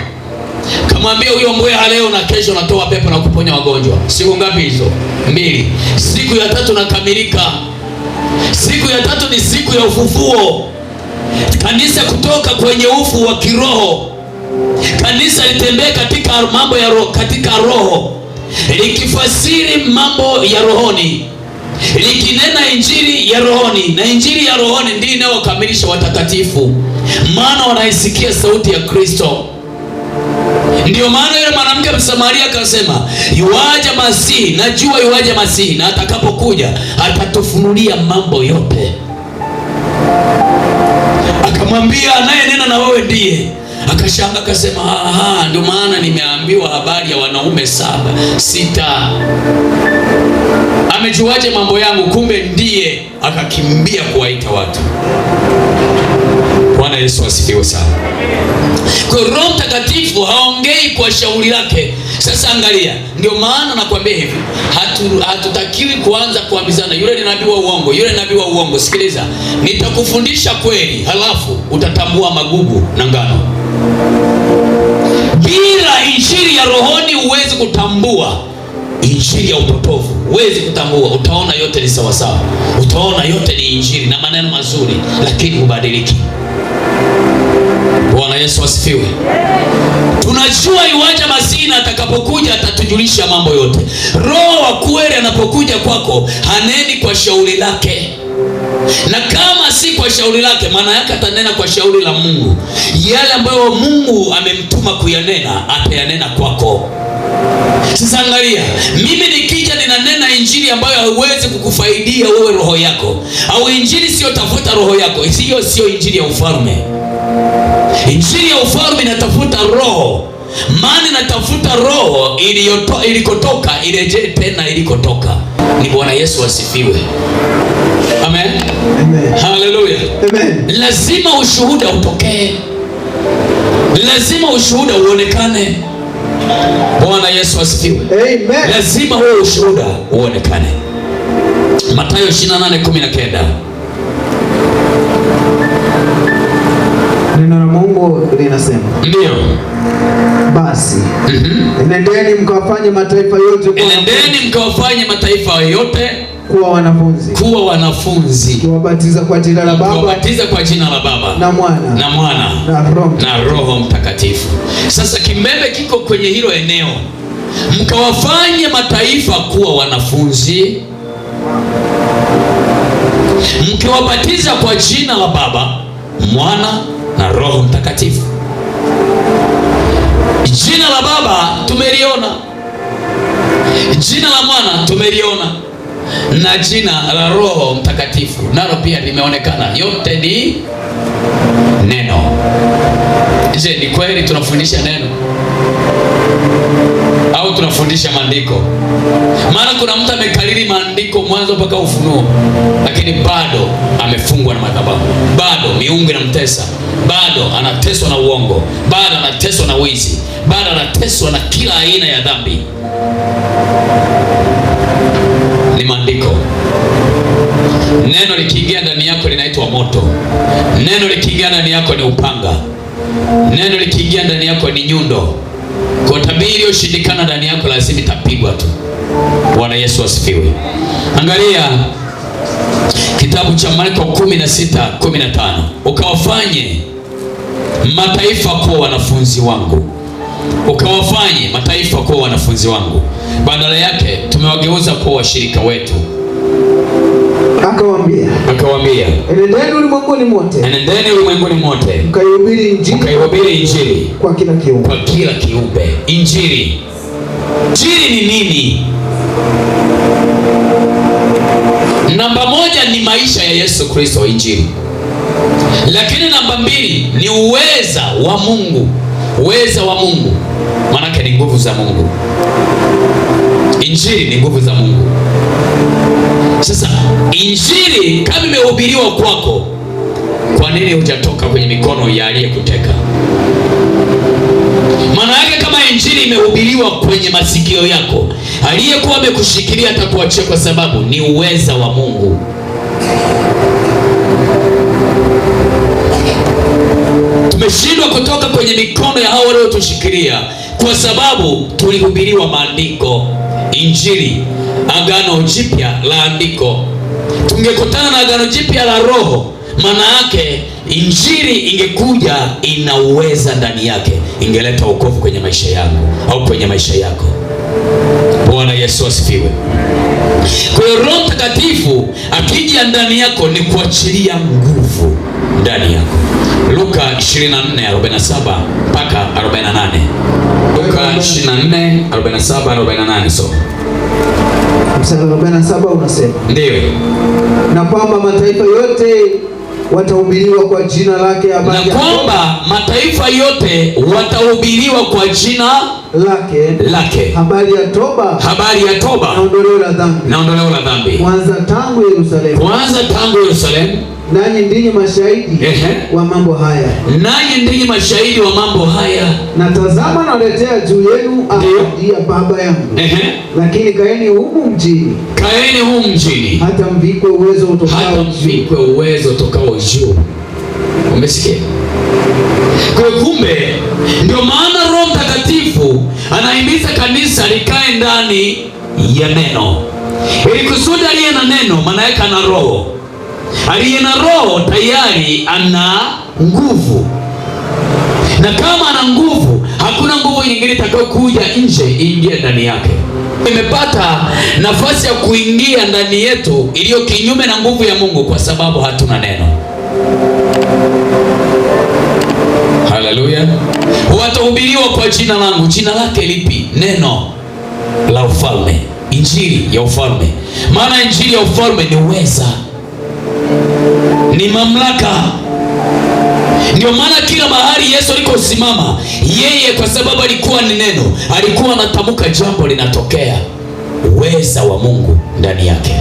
kamwambia huyo mbweha leo na kesho natoa pepo na kuponya wagonjwa. Siku ngapi hizo? 2. Siku ya tatu nakamilika. Siku ya tatu ni siku ya ufufuo. Kanisa kutoka kwenye ufu wa kiroho. Kanisa litembee katika mambo ya roho, katika roho, likifasiri mambo ya rohoni, likinena injili ya rohoni. Na injili ya rohoni ndiyo inayokamilisha watakatifu, maana wanaisikia sauti ya Kristo. Ndiyo maana yule mwanamke Msamaria akasema, yuaja Masihi, najua yuaja Masihi, na atakapokuja atatufunulia mambo yote. Akamwambia, anayenena na wewe ndiye. Akashanga akasema, ndio maana nimeambiwa habari ya wanaume 6. Amejuaje mambo yangu? Kumbe ndiye. Akakimbia kuwaita watu. Bwana Yesu asifiwe sana. Kwa Roho Mtakatifu haongei kwa shauri lake. Sasa angalia, ndio maana nakwambia hivi, hatutakiwi kuanza kuambizana, yule ni nabii wa uongo, yule nabii wa uongo. Sikiliza, nitakufundisha kweli, halafu utatambua magugu na ngano. Bila injili ya rohoni huwezi kutambua injili ya upotovu. Huwezi kutambua. Utaona yote ni sawa sawa, utaona yote ni injili na maneno mazuri, lakini hubadiliki. Bwana Yesu asifiwe. Tunajua yuaja Masihi, na atakapokuja atatujulisha mambo yote. Roho wa kweli anapokuja kwako haneni kwa shauri lake, na kama si kwa shauri lake, maana yake atanena kwa shauri la Mungu. Yale ambayo Mungu amemtuma kuyanena atayanena kwako. Sasa angalia, mimi nikija ninanena injili ambayo haiwezi kukufaidia wewe roho yako, au injili sio tafuta roho yako, hiyo sio injili ya ufalme. Injili ya ufalme inatafuta roho, maana inatafuta roho ilikotoka irejee tena ilikotoka. Ni Bwana Yesu asifiwe. Amen. Amen. Hallelujah. Amen. Lazima ushuhuda utokee. Lazima ushuhuda uonekane. Bwana Yesu asifiwe. Amen. Lazima huo ushuhuda uonekane. Mathayo 28:19. Neno la Mungu linasema, ndio, basi nendeni mkawafanye mataifa yote kuwa wanafunzi, kiwabatiza kwa jina la Baba na Mwana na Roho Mtakatifu. Sasa kimbembe kiko kwenye hilo eneo, mkawafanye mataifa kuwa wanafunzi, mkiwabatiza kwa jina la Baba, Mwana na Roho Mtakatifu. Jina la Baba tumeliona, jina la Mwana tumeliona, na jina la Roho Mtakatifu nalo pia limeonekana. Yote ni neno. Je, ni kweli tunafundisha neno au tunafundisha maandiko? Maana kuna mtu amekariri maandiko mwanzo mpaka Ufunuo, lakini bado amefungwa na madhabahu, bado miungu inamtesa, bado anateswa na uongo, bado anateswa na wizi, bado anateswa na kila aina ya dhambi. Ni maandiko. Neno likiingia ndani yako linaitwa moto. Neno likiingia ndani yako ni upanga. Neno likiingia ndani yako ni nyundo. Kwa tabiri iliyoshindikana ndani yako lazima itapigwa tu. Bwana Yesu asifiwe. Angalia kitabu cha Marko 16:15. Ukawafanye mataifa kuwa wanafunzi wangu. Ukawafanye mataifa kuwa wanafunzi wangu. Badala yake tumewageuza kuwa washirika wetu. Akawaambia, enendeni ulimwenguni mote, mkaihubiri injili kwa kila kiumbe. Injili ni nini? Namba moja ni maisha ya Yesu Kristo, injili. Lakini namba mbili ni uweza wa Mungu. Uweza wa Mungu maana ni nguvu za Mungu. Injili ni nguvu za Mungu. Sasa injili kama imehubiriwa kwako, kwa nini hujatoka kwenye mikono ya aliyekuteka? Maana yake kama injili imehubiriwa kwenye masikio yako, aliyekuwa amekushikilia atakuachia, kwa sababu ni uweza wa Mungu. Tumeshindwa kutoka kwenye mikono ya hao waliotushikilia kwa sababu tulihubiriwa maandiko, injili, agano jipya la andiko. Tungekutana na agano jipya la Roho, maana yake injili ingekuja ina uweza ndani yake, ingeleta wokovu kwenye maisha yangu au kwenye maisha yako. Bwana Yesu asifiwe. Kwa hiyo Roho Mtakatifu akija ndani yako ni kuachilia nguvu ndani yako. Luka 24:47 mpaka 48. Luka 24:47-48. So mstari 47 unasema, ndio, na kwamba mataifa yote watahubiriwa kwa jina lake habari ya toba na ondoleo la dhambi, kwanza tangu Yerusalemu. Nanyi ndinyi mashahidi wa mambo haya. Na tazama, naletea juu yenu ahadi ya Baba yangu. Lakini kaeni humu mjini hata mvikwe uwezo utokao juu. Umesikia? Kwa kumbe ndio maana Roho Mtakatifu anahimiza kanisa likae ndani ya neno, ili kusudi aliye na neno maana yake ana roho. Aliye na roho tayari ana nguvu, na kama ana nguvu, hakuna nguvu nyingine itakayokuja nje iingie ndani yake. Imepata nafasi ya kuingia ndani yetu iliyo kinyume na nguvu ya Mungu, kwa sababu hatuna neno. Haleluya. Watahubiriwa kwa jina langu. Jina lake lipi? Neno la ufalme, injili ya ufalme. Maana injili ya ufalme ni uweza, ni mamlaka. Ndio maana kila mahali Yesu alikosimama, yeye kwa sababu alikuwa ni neno, alikuwa anatamka jambo linatokea. Uweza wa Mungu ndani yake.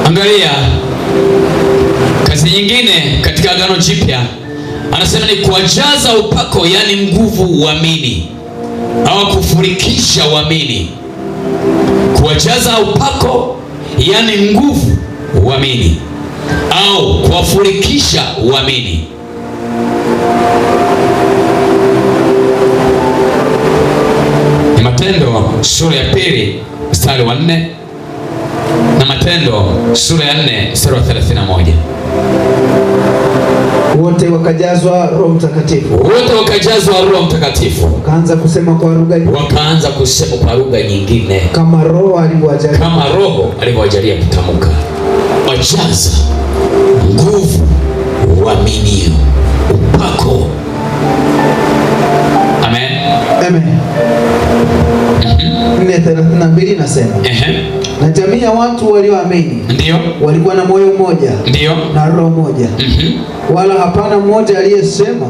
Angalia Kazi nyingine katika Agano Jipya anasema ni kuwajaza upako, yani nguvu waamini, au kufurikisha waamini. Kuwajaza upako, yani nguvu waamini, au kuwafurikisha waamini. Ni Matendo sura ya 2 mstari wa 4 na Matendo sura ya 4 mstari wa 31. Wote wakajazwa Roho Mtakatifu. Wote wakajazwa Roho Mtakatifu. Wakaanza kusema kwa lugha nyingine. Wakaanza kusema kwa lugha nyingine. Kama Roho alivyowajalia. Kama Roho alivyowajalia kutamka. Wajaza nguvu waaminio, upako. Amen. Amen. 4:32 nasema. Na jamii ya watu walioamini ndio walikuwa na moyo mmoja, ndio, na roho moja. Wala hapana mmoja aliyesema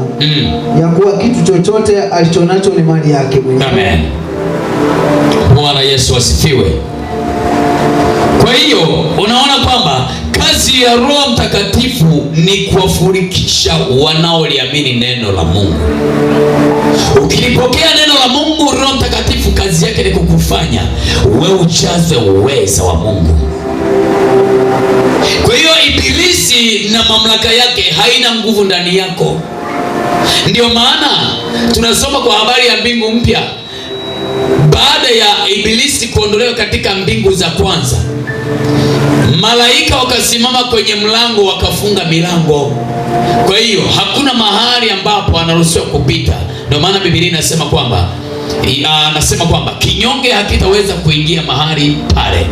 ya kuwa kitu chochote alichonacho ni mali yake mwenyewe. Amen. Bwana Yesu asifiwe. Kwa hiyo unaona kwamba kazi ya Roho Mtakatifu ni kuwafurikisha wanaoliamini neno la Mungu. Ukilipokea neno la Mungu, Roho Mtakatifu kazi yake ni kukufanya wewe ujazwe uweza wa Mungu. Kwa hiyo ibilisi na mamlaka yake haina nguvu ndani yako. Ndio maana tunasoma kwa habari ya mbingu mpya. Baada ya ibilisi kuondolewa katika mbingu za kwanza, malaika wakasimama kwenye mlango, wakafunga milango. Kwa hiyo hakuna mahali ambapo anaruhusiwa kupita. Ndio maana Biblia inasema kwamba kinyonge hakitaweza kuingia mahali pale.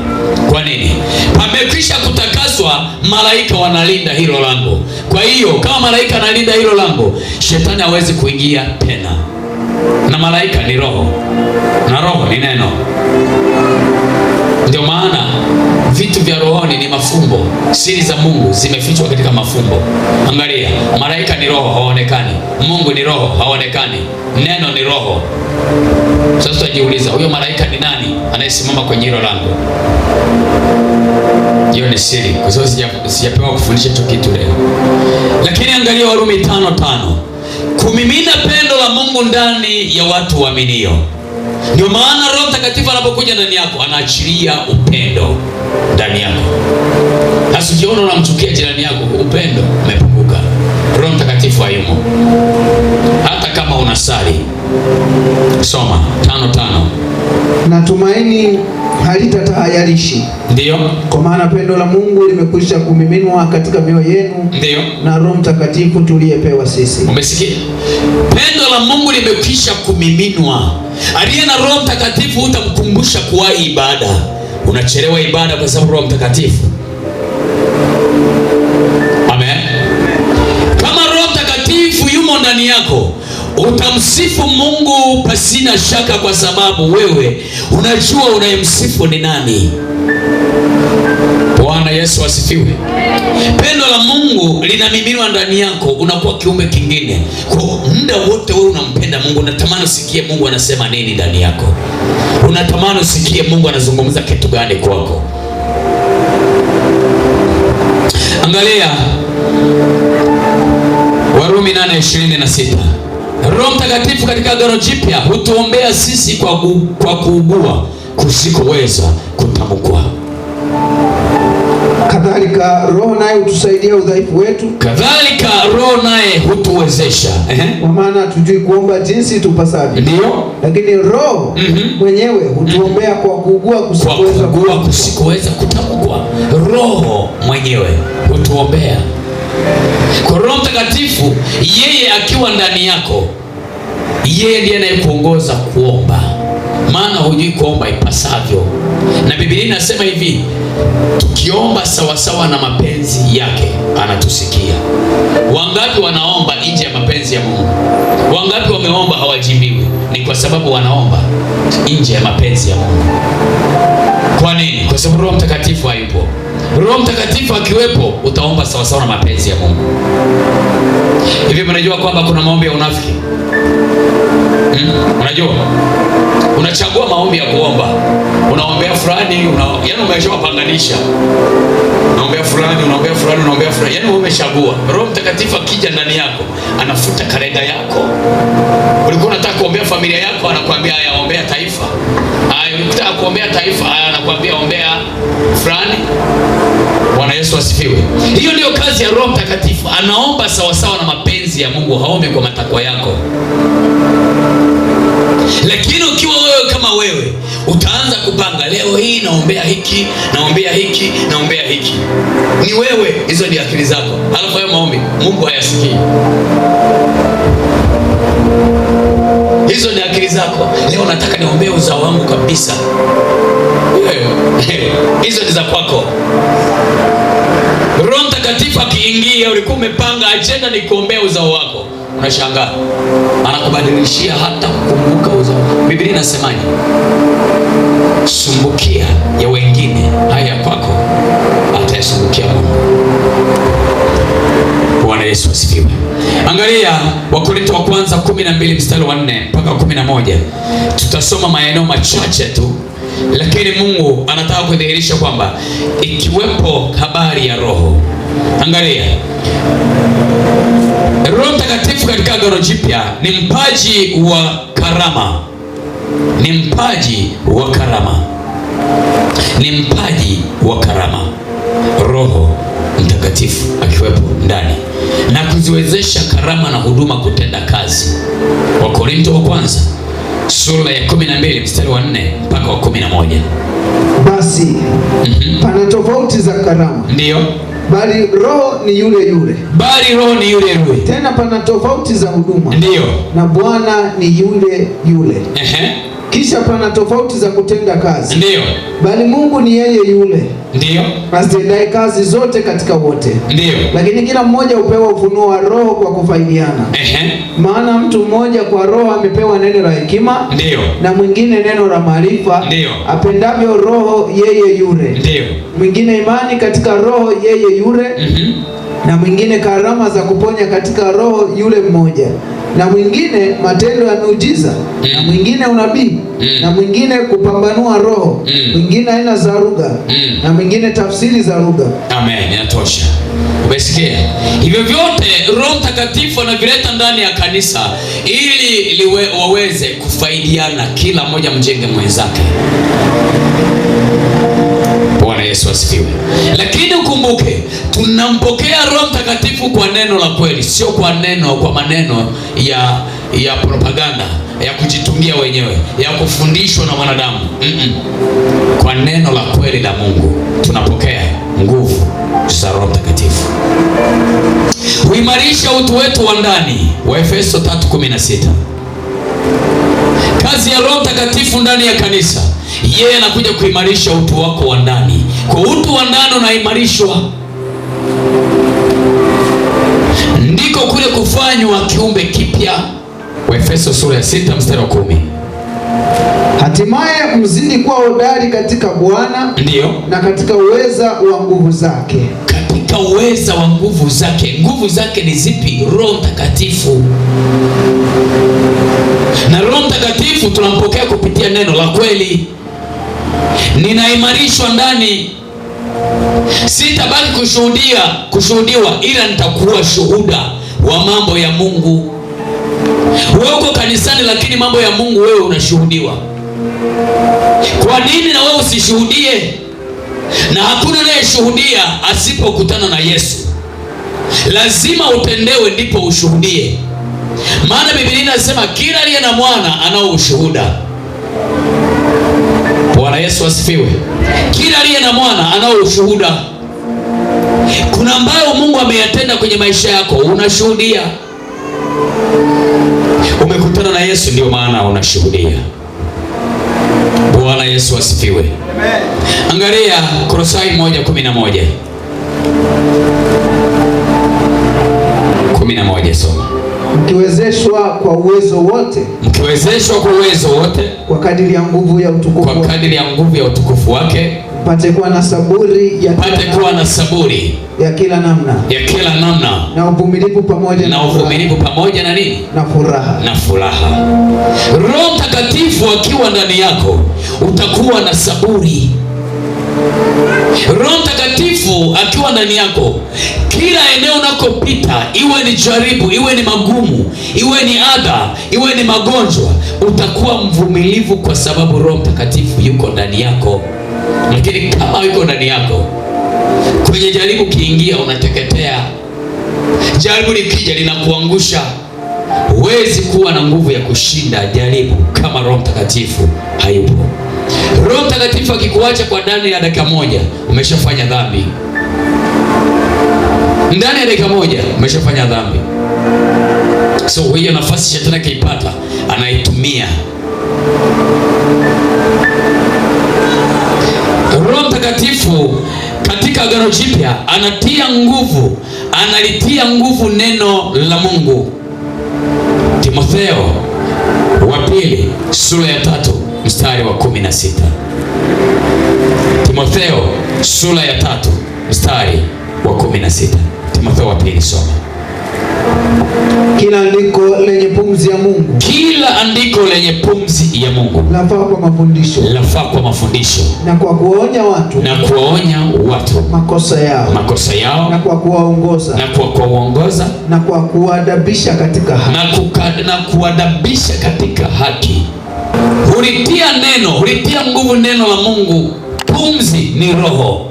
Kwa nini? Pamekwisha kutakaswa, malaika wanalinda hilo lango. Kwa hiyo kama malaika analinda hilo lango, shetani hawezi kuingia tena. Na malaika ni roho, na roho ni neno. Ndio maana vitu vya rohoni ni mafumbo. Siri za Mungu zimefichwa katika mafumbo. Angalia, malaika ni roho, haonekani. Mungu ni roho, haonekani. Neno ni roho. Sasa tunajiuliza, huyo malaika ni nani anayesimama kwenye hilo lango? Hiyo ni siri, kwa sababu sijapewa kufundisha hicho kitu leo. Lakini angalia Warumi 5:5. Kumimina pendo la Mungu ndani ya watu waaminio. Ndio maana Roho Mtakatifu anapokuja ndani yako, anaachilia upendo ndani yako. Usijione unamchukia jirani yako, upendo umepunguka. Roho Mtakatifu hayumo. Hata kama unasali, soma 5:5. Na tumaini halitatahayarishi. Ndio. Kwa maana pendo la Mungu limekwisha kumiminwa katika mioyo yenu. Ndio. Na Roho Mtakatifu tuliyepewa sisi. Umesikia? Pendo la Mungu limekwisha kumiminwa. Aliye na Roho Mtakatifu utamkumbusha kuwahi ibada. Unachelewa ibada kwa sababu Roho Mtakatifu. Amen. Kama Roho Mtakatifu yumo ndani yako, utamsifu Mungu pasina shaka, kwa sababu wewe unajua unayemsifu ni nani. Bwana Yesu asifiwe. Pendo la Mungu linamiminwa ndani yako, unakuwa kiumbe kingine. Kwa muda wote wewe unampenda Mungu, unatamani usikie Mungu anasema nini ndani yako. Unatamani usikie Mungu anazungumza kitu gani kwako. Angalia Warumi 8:26. Roho Mtakatifu katika Agano Jipya hutuombea sisi kwa kuugua kusikoweza kutamkwa. Kadhalika Roho naye hutusaidia udhaifu wetu. Kadhalika Roho naye hutuwezesha. Kwa maana hatujui kuomba jinsi tupasavyo. Ndio. Lakini Roho mwenyewe hutuombea kwa kuugua kusikoweza kutamkwa. Roho mwenyewe hutuombea. Kwa Roho Mtakatifu, yeye akiwa ndani yako, yeye ndiye anayekuongoza kuomba. Maana hujui kuomba ipasavyo. Na Biblia inasema hivi, tukiomba sawasawa na mapenzi yake anatusikia. Wangapi wanaomba nje ya mapenzi ya Mungu? Wangapi wameomba hawajibiwi? Ni kwa sababu wanaomba nje ya mapenzi ya Mungu. Kwa nini? Kwa sababu Roho Mtakatifu hayupo. Roho Mtakatifu akiwepo, utaomba sawasawa na mapenzi ya Mungu. Hivi mnajua kwamba kuna maombi ya unafiki? Unajua? Unachagua maombi ya kuomba. unaombea fulani, yaani umeshawapanganisha. Unaombea fulani, unaombea fulani, unaombea fulani. Yaani umeshagua. Roho Mtakatifu akija ndani yako, anafuta kalenda yako. Ulikuwa unataka kuombea familia yako, anakuambia haya ombea taifa. Haya unataka kuombea taifa, haya anakuambia ombea fulani. Bwana Yesu asifiwe. Hiyo ndio kazi ya Roho Mtakatifu. Anaomba sawa sawa na mapenzi ya Mungu, haombi kwa matakwa yako. Lakini ukiwa wewe kama wewe utaanza kupanga, leo hii naombea hiki, naombea hiki, naombea hiki. Ni wewe, hizo ni akili zako. Alafu hayo maombi Mungu hayasikii. Hizo ni akili zako. Leo nataka niombee uzao wangu kabisa. Hizo ni za kwako. Roho Mtakatifu akiingia, ulikuwa umepanga agenda ni kuombea uzao wako, unashangaa anakubadilishia hata kukumbuka uzao. Biblia inasemaje? Sumbukia ya wengine, haya kwako atayasumbukia Mungu. Bwana Yesu asifiwe. Angalia Wakorintho wa kwanza 12 mstari wa 4 mpaka 11. Tutasoma maeneo machache tu, lakini Mungu anataka kudhihirisha kwamba ikiwepo habari ya roho. Angalia, Roho Mtakatifu katika Agano Jipya ni mpaji wa karama. Ni mpaji wa karama. Ni mpaji wa karama. Roho Mtakatifu akiwepo ndani na kuziwezesha karama na huduma kutenda kazi. Wakorintho wa kwanza sura ya 12 mstari wa 4 mpaka wa 11. Basi pana tofauti za karama. Ndio. Bali roho ni yule yule. Bali roho ni yule yule. Tena pana tofauti za huduma. Ndio. Na Bwana ni yule yule. Kisha pana tofauti za kutenda kazi. Ndio. Bali Mungu ni yeye yule. Ndio. Atendaye kazi zote katika wote. Ndio. Lakini kila mmoja hupewa ufunuo wa roho kwa kufaidiana. Maana mtu mmoja kwa roho amepewa neno la hekima. Ndio. Na mwingine neno la maarifa. Ndio. Apendavyo roho yeye yule. Ndio. Mwingine imani katika roho yeye yule. Na mwingine karama za kuponya katika roho yule mmoja. Na mwingine matendo ya miujiza. Na mwingine unabii. Na mwingine kupambanua roho. Mwingine aina za lugha. Na mwingine tafsiri za lugha. Amen, inatosha. Umesikia? Hivyo vyote Roho Mtakatifu anavileta ndani ya kanisa ili waweze kufaidiana, kila mmoja mjenge mwenzake. Bwana Yesu asifiwe. Lakini ukumbuke, tunampokea Roho Mtakatifu kwa neno la kweli, sio kwa maneno ya propaganda, ya kujitungia wenyewe, ya kufundishwa na mwanadamu. Kwa neno la kweli la Mungu tunapokea nguvu za Roho Mtakatifu. Huimarisha utu wetu wa ndani, Waefeso 3:16. Kazi ya Roho Mtakatifu ndani ya kanisa, yeye anakuja kuimarisha utu wako wa ndani. Kwa utu wa ndani unaimarishwa, ndiko kule kufanywa kiumbe kipya, Waefeso sura ya 6 mstari wa 10. Hatimaye mzidi kuwa hodari katika Bwana. Ndio. Na katika uweza wa nguvu zake. Katika uweza wa nguvu zake. Nguvu zake ni zipi? Roho Mtakatifu. Na Roho Mtakatifu tunampokea kupitia neno la kweli. Ninaimarishwa ndani. Sitabaki kushuhudiwa, ila nitakuwa shuhuda wa mambo ya Mungu. Wewe uko kanisani, lakini mambo ya Mungu wewe unashuhudiwa. Kwa nini na wewe usishuhudie? Na hakuna anayeshuhudia asipokutana na Yesu. Lazima utendewe ndipo ushuhudie. Maana Biblia inasema kila aliye na mwana anao ushuhuda. Bwana Yesu asifiwe. Kila aliye na mwana anao ushuhuda. Kuna ambayo Mungu ameyatenda kwenye maisha yako, unashuhudia. Umekutana na Yesu, ndio maana unashuhudia. Bwana Yesu asifiwe. Amen. Angalia Kolosai 1:11. 11 soma. Mkiwezeshwa kwa uwezo wote. Mkiwezeshwa kwa uwezo wote. Kwa kadiri ya nguvu ya utukufu. Kwa kadiri ya nguvu ya utukufu wake. Pate kuwa na saburi ya kila namna. Ya kila namna. Na uvumilivu pamoja na nini? Na furaha. Na furaha. Roho Mtakatifu akiwa ndani yako, utakuwa na saburi. Roho Mtakatifu akiwa ndani yako, kila eneo unakopita, iwe ni jaribu, iwe ni magumu, iwe ni adha, iwe ni magonjwa, utakuwa mvumilivu kwa sababu Roho Mtakatifu yuko ndani yako. Lakini kama yuko ndani yako, kwenye jaribu kiingia, unateketea. Jaribu likija linakuangusha, huwezi kuwa na nguvu ya kushinda jaribu kama Roho Mtakatifu hayupo. Roho Mtakatifu akikuacha kwa ndani ya dakika moja, umeshafanya dhambi. Ndani ya dakika moja umeshafanya dhambi. So hiyo nafasi shetani akiipata, anaitumia. Roho Mtakatifu katika Agano Jipya anatia nguvu, analitia nguvu neno la Mungu. Timotheo wa pili sura ya 3 mstari wa 16. Timotheo sura ya 3 mstari wa 16. Timotheo wa pili, soma. Kila andiko lenye pumzi ya Mungu, kila andiko lenye pumzi ya Mungu lafaa kwa mafundisho, lafaa kwa mafundisho, na kwa kuwaonya watu, na kuwaonya watu makosa yao, na kwa kuwaongoza, na kwa kuadabisha katika haki, na kuadabisha katika haki. Hulitia nguvu neno la Mungu. Pumzi ni roho.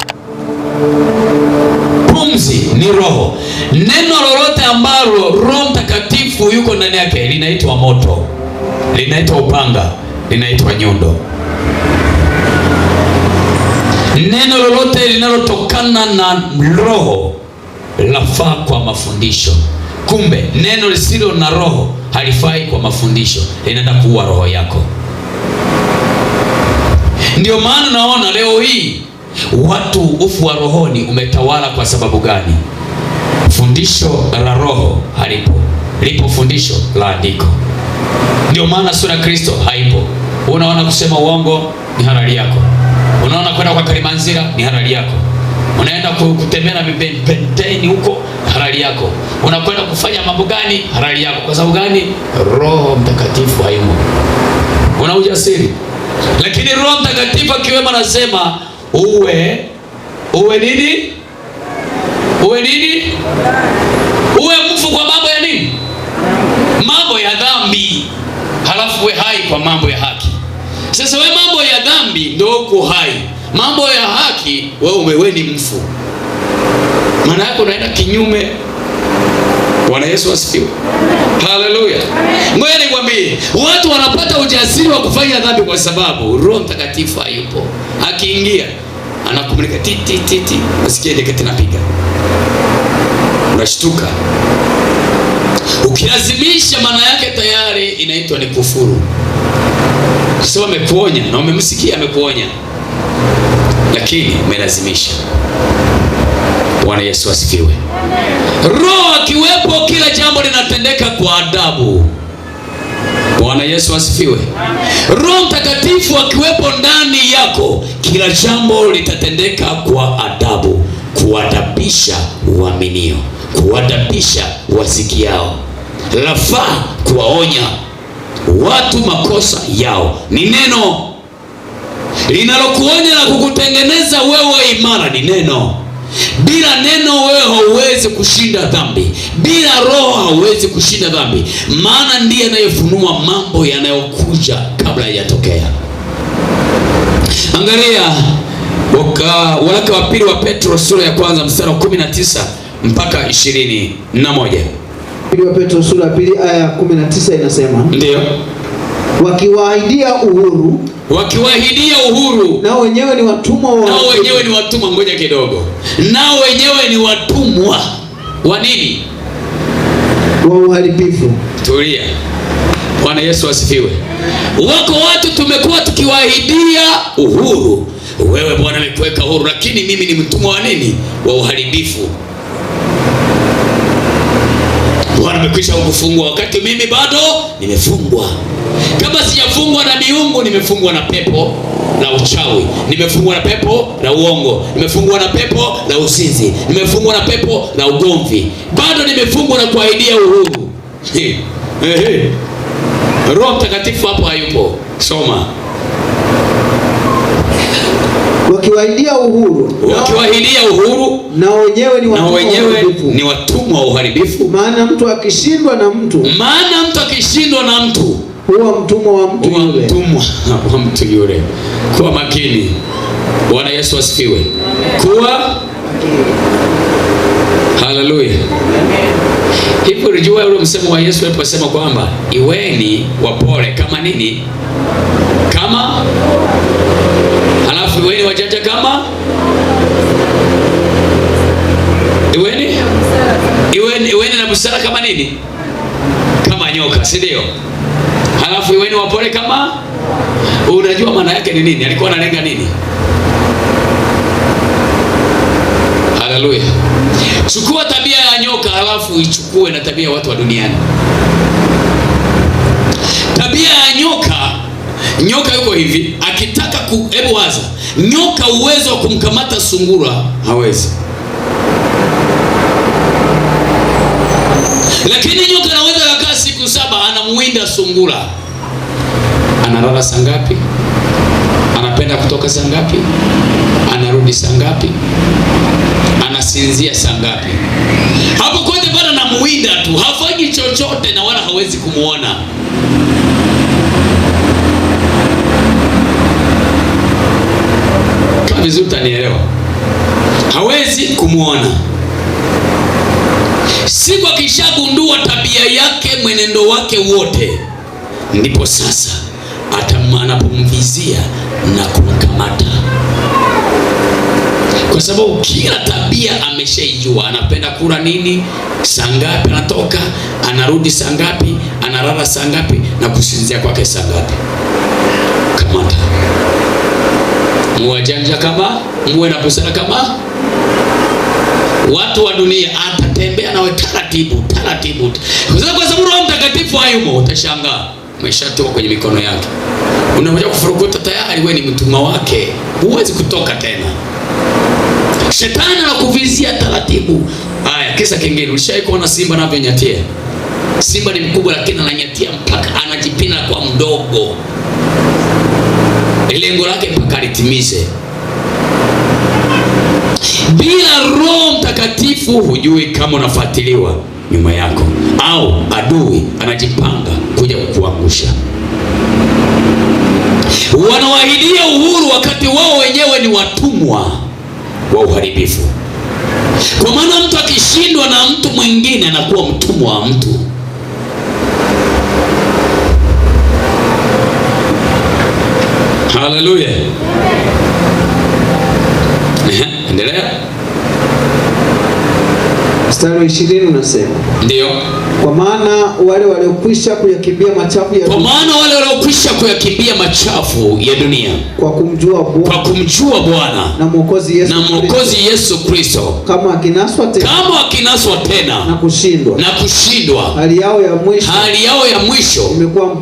Pumzi ni roho. Neno lolote ambalo Roho Mtakatifu yuko ndani yake linaitwa moto, linaitwa upanga, linaitwa nyundo. Neno lolote linalotokana na roho lafaa kwa mafundisho. Kumbe neno lisilo na roho halifai kwa mafundisho, linaenda kuua roho yako. Ndio maana naona leo hii watu ufu wa rohoni umetawala. Kwa sababu gani? Fundisho la roho halipo, lipo fundisho la andiko. Ndio maana sura Kristo haipo. Unaona kusema uongo ni halali yako. Unaona kwenda kwa Kalimanzira ni halali yako. Unaenda kutembea na benteni huko, halali yako. Unakwenda kufanya mambo gani? Halali yako. Kwa sababu gani? Roho Mtakatifu haimo. Una ujasiri. Lakini Roho Mtakatifu akiwemo anasema uwe nini? Uwe nini? Uwe mfu kwa mambo ya nini? Mambo ya dhambi. Halafu uwe hai kwa mambo ya haki. Sasa wewe mambo ya dhambi ndio uko hai. Mambo ya haki wewe ni mfu. Maana yako unaenda kinyume. Bwana Yesu asifiwe. Haleluya. Ngoja nikwambie, watu wanapata ujasiri wa kufanya dhambi kwa sababu Roho Mtakatifu hayupo. Akiingia anakumulika ti. Usikie deketi napiga. Unashtuka. Ukilazimisha, maana yake tayari inaitwa ni kufuru. Sio amekuonya na umemsikia amekuonya, lakini umelazimisha. Bwana Yesu asifiwe. Roho akiwepo, kila jambo linatendeka kwa adabu. Bwana Yesu asifiwe. Roho Mtakatifu akiwepo ndani yako, kila jambo litatendeka kwa adabu, kuadabisha waaminio, kuadabisha wasikiao. Lafaa kuwaonya watu makosa yao. Ni neno linalokuonya na kukutengeneza wewe imara. Ni neno. Bila neno wewe hauwezi kushinda dhambi. Bila roho hauwezi kushinda dhambi, maana ndiye anayefunua mambo yanayokuja kabla hayatokea. Angalia waraka wa pili wa Petro sura ya 1 mstari wa 19 mpaka 21. Pili wa Petro sura ya 2 aya ya 19 inasema, ndio, wakiwaahidia uhuru, nao wenyewe ni watumwa Ngoja kidogo. Nao wenyewe ni watumwa wa nini? Wa uharibifu. Tulia. Bwana Yesu asifiwe. Wako watu tumekuwa tukiwaahidia uhuru. Wewe Bwana amekuweka huru, lakini mimi ni mtumwa wa nini? Wa uharibifu. Bwana amekwisha kufungwa, wakati mimi bado nimefungwa. Kama sijafungwa na miungu, nimefungwa na pepo na uchawi, nimefungwa na pepo na uongo, nimefungwa na pepo na uzinzi, nimefungwa na pepo na ugomvi, bado nimefungwa na kuahidia uhuru. Roho Mtakatifu hapo hayupo. Soma. wakiwahidia uhuru, na wenyewe ni watumwa wa uharibifu. Maana mtu akishindwa na mtu huwa mtumwa wa mtu yule. Kuwa makini. Bwana Yesu asifiwe. Kuwa haleluya. Hivi unajua ule msemo wa Yesu aliposema kwamba iweni wapole kama nini? Kama halafu iweni wajanja kama iweni na busara kama nini? Kama nyoka, si ndio? Halafu iweni wapole kama, unajua maana yake ni nini? Alikuwa analenga nini? Haleluya. Chukua tabia ya nyoka halafu ichukue na tabia ya watu wa duniani. Tabia ya nyoka yuko hivi, akitaka hebu waza, nyoka uwezo wa kumkamata sungura hawezi. Lakini nyoka anaweza kukaa siku 7 anamuwinda sungura. Analala saa ngapi? Anapenda kutoka saa ngapi? Anarudi saa ngapi? Anasinzia saa ngapi? Hapo kote bado anamuwinda tu, hafanyi chochote na wala hawezi kumuona. Kama vizuri utanielewa. Hawezi kumuona. Siku akishagundua tabia yake, mwenendo wake wote, ndipo sasa anapomvizia na kumkamata. Kwa sababu kila tabia ameshaijua. Anapenda kula nini, saa ngapi anatoka, anarudi saa ngapi, analala saa ngapi, na kusinzia kwake saa ngapi. Kamata. Muwajanja kama, muwe na busara kama watu wa dunia. Atatembea nawe taratibu. Kwa sababu Roho Mtakatifu hayumo, utashangaa umeshatoka kwenye mikono yake. Unakuja kufurukuta tayari wewe ni mtumwa wake. Huwezi kutoka tena. Shetani anakuvizia taratibu. Haya, kisa kingine, ulishawahi kuona simba anavyonyatia? Simba ni mkubwa lakini ananyatia mpaka anajipina kwa mdogo. Lengo lake mpaka litimize. Bila Roho Mtakatifu hujui kama unafuatiliwa nyuma yako au adui anajipanga kuja kukuangusha. Wanawaahidia uhuru wakati wao wenyewe ni watumwa wa uharibifu. Kwa maana mtu akishindwa na mtu mwingine anakuwa mtumwa wa mtu. Haleluya. Endelea. Mstari wa 20 unasema. Ndio. Kwa maana wale waliokwisha kuyakimbia machafu ya dunia. Kwa kumjua Bwana na Mwokozi Yesu Kristo. Kama akinaswa tena na kushindwa. Hali yao ya mwisho imekuwa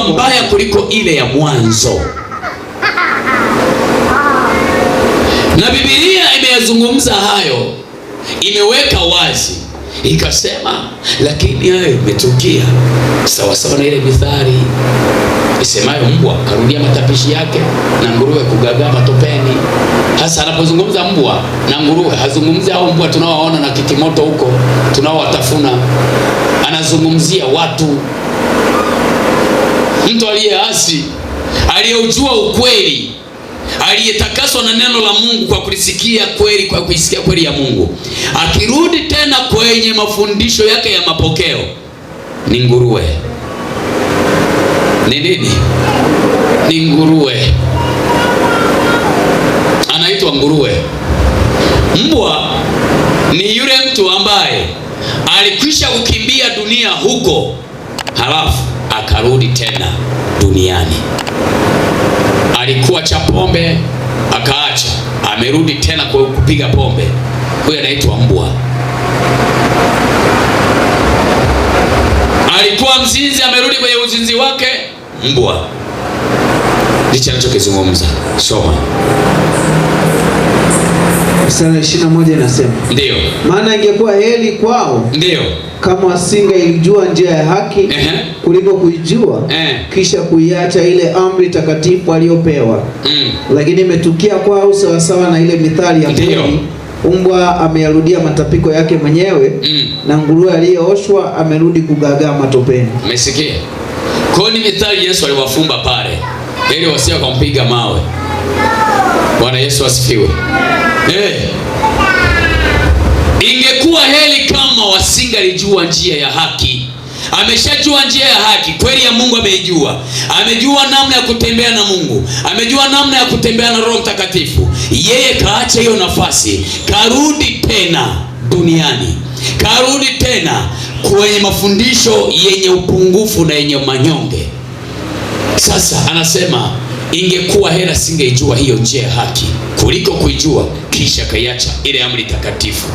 mbaya kuliko ile ya mwanzo. Na Biblia imeyazungumza hayo, imeweka wazi, ikasema lakini hayo imetukia sawa sawa na ile mithali isemayo mbwa karudia matapishi yake na nguruwe kugagaa matopeni. Hasa anapozungumza mbwa na nguruwe, hazungumzi hao mbwa tunaowaona na kitimoto huko tunaowatafuna. Anazungumzia watu. Mtu aliyeasi, aliyeujua ukweli, aliyetakaswa na neno la Mungu kwa kulisikia kweli, kwa kuisikia kweli ya Mungu, akirudi tena kwenye mafundisho yake ya mapokeo, ni nguruwe. Ni nini? Ni nguruwe. Anaitwa nguruwe. Mbwa ni yule mtu ambaye alikwisha kukimbia dunia huko, halafu akarudi tena duniani. Alikuwa cha pombe akaacha, amerudi tena kwa kupiga pombe. Huyo anaitwa mbwa. Alikuwa mzinzi, amerudi kwenye uzinzi wake, mbwa. Ndicho anachokizungumza. Soma. Mstari 21 inasema. Ndio. Maana ingekuwa heri kwao. Ndio. kama asingeilijua njia ya haki kuliko kuijua kisha kuiacha ile amri takatifu aliyopewa. Lakini imetukia kwao sawasawa na ile mithali ya kweli, mbwa ameyarudia matapiko yake mwenyewe, na nguruwe aliyeoshwa amerudi kugagaa matopeni. Umesikia? Kwa ni mithali Yesu aliwafumba pale ili wasia kumpiga mawe. Bwana Yesu asifiwe. Ingekuwa heri kama wasingalijua njia ya haki. Ameshajua njia ya haki, kweli ya Mungu ameijua. Amejua namna ya kutembea na Mungu, amejua namna ya kutembea na Roho Mtakatifu. Yeye kaacha hiyo nafasi, karudi tena duniani, karudi tena kwenye mafundisho yenye upungufu na yenye manyonge. Sasa anasema ingekuwa heri singeijua hiyo njia ya haki kuliko kuijua kisha kaiacha ile amri takatifu.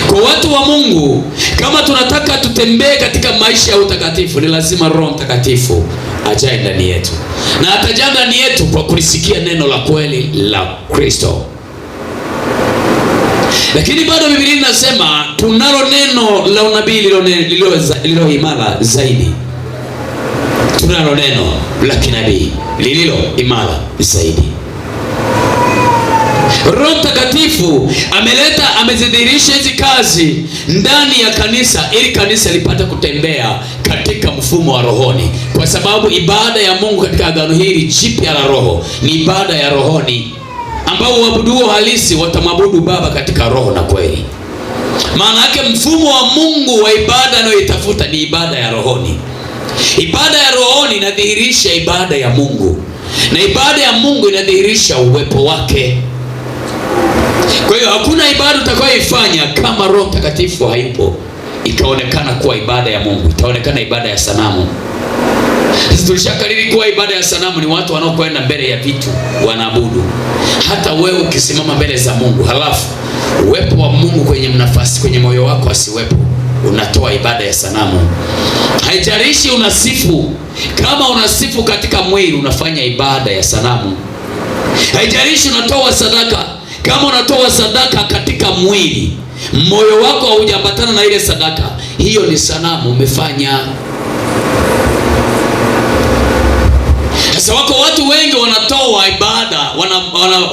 Kwa watu wa Mungu, kama tunataka tutembee katika maisha ya utakatifu, ni lazima Roho Mtakatifu ajae ndani yetu, na atajaa ndani yetu kwa kulisikia neno la kweli la Kristo. Lakini bado Biblia inasema tunalo neno la unabii lililo imara zaidi. Tunalo neno la kinabii lililo imara zaidi. Roho Mtakatifu amezidhihirisha hizi kazi ndani ya kanisa ili kanisa lipate kutembea katika mfumo wa rohoni, kwa sababu ibada ya Mungu katika agano hili jipya la roho ni ibada ya rohoni, ambao waabuduo halisi watamwabudu Baba katika roho na kweli. Maana yake mfumo wa Mungu wa ibada anayoitafuta ni ibada ya rohoni. Ibada ya rohoni inadhihirisha ibada ya Mungu, na ibada ya Mungu inadhihirisha uwepo wake. Kwa hiyo hakuna ibada utakayoifanya kama Roho Mtakatifu hayupo ikaonekana kuwa ibada ya Mungu, itaonekana ibada ya sanamu. Sisi tulishakariri kuwa ibada ya sanamu ni watu wanaokwenda mbele ya vitu wanaabudu. Hata wewe ukisimama mbele za Mungu halafu uwepo wa Mungu kwenye nafasi kwenye moyo wako asiwepo, unatoa ibada ya sanamu. Haijalishi unasifu, kama unasifu katika mwili unafanya ibada ya sanamu. Haijalishi unatoa sadaka, kama unatoa sadaka katika mwili, moyo wako haujaambatana na ile sadaka, hiyo ni sanamu umefanya. Sasa wako watu wengi wanatoa ibada,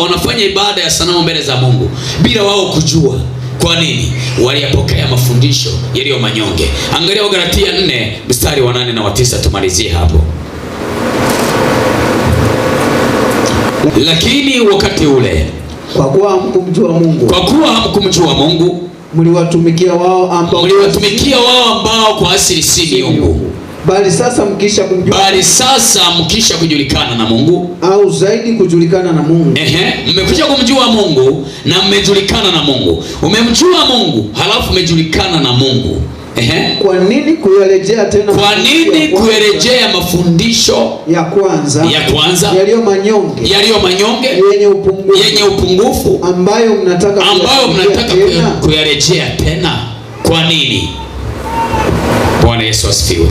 wanafanya ibada ya sanamu mbele za Mungu bila wao kujua. Kwa nini? Waliyapokea mafundisho yaliyo manyonge. Angalia Wagalatia 4 mstari wa 8 na wa 9, tumalizie hapo. Lakini wakati ule, kwa kuwa hamkumjua Mungu, mliwatumikia wao ambao kwa asili si miungu. Bali sasa mkisha kujulikana na Mungu, au zaidi kujulikana na Mungu. Mmekwisha kumjua Mungu na mmejulikana na Mungu. Umemjua Mungu halafu umejulikana na Mungu. Kwa nini kuyarejea tena? Kwa nini kuyarejea mafundisho ya kwanza yaliyo manyonge yenye upungufu ambayo mnataka kuyarejea tena? Kwa nini? Bwana Yesu asifiwe.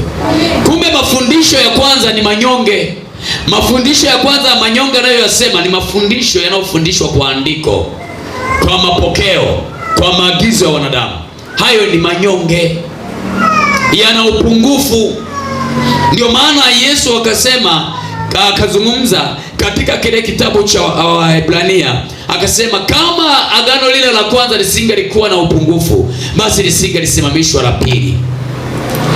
Kumbe mafundisho ya kwanza ni manyonge. Mafundisho ya kwanza ya manyonge anayoyasema ni mafundisho yanayofundishwa kwa andiko, kwa mapokeo, kwa maagizo ya wanadamu. Hayo ni manyonge, yana upungufu. Ndio maana Yesu akasema, akazungumza katika kile kitabu cha Waebrania, akasema kama agano lile la kwanza lisingelikuwa na upungufu, basi lisingelisimamishwa la pili.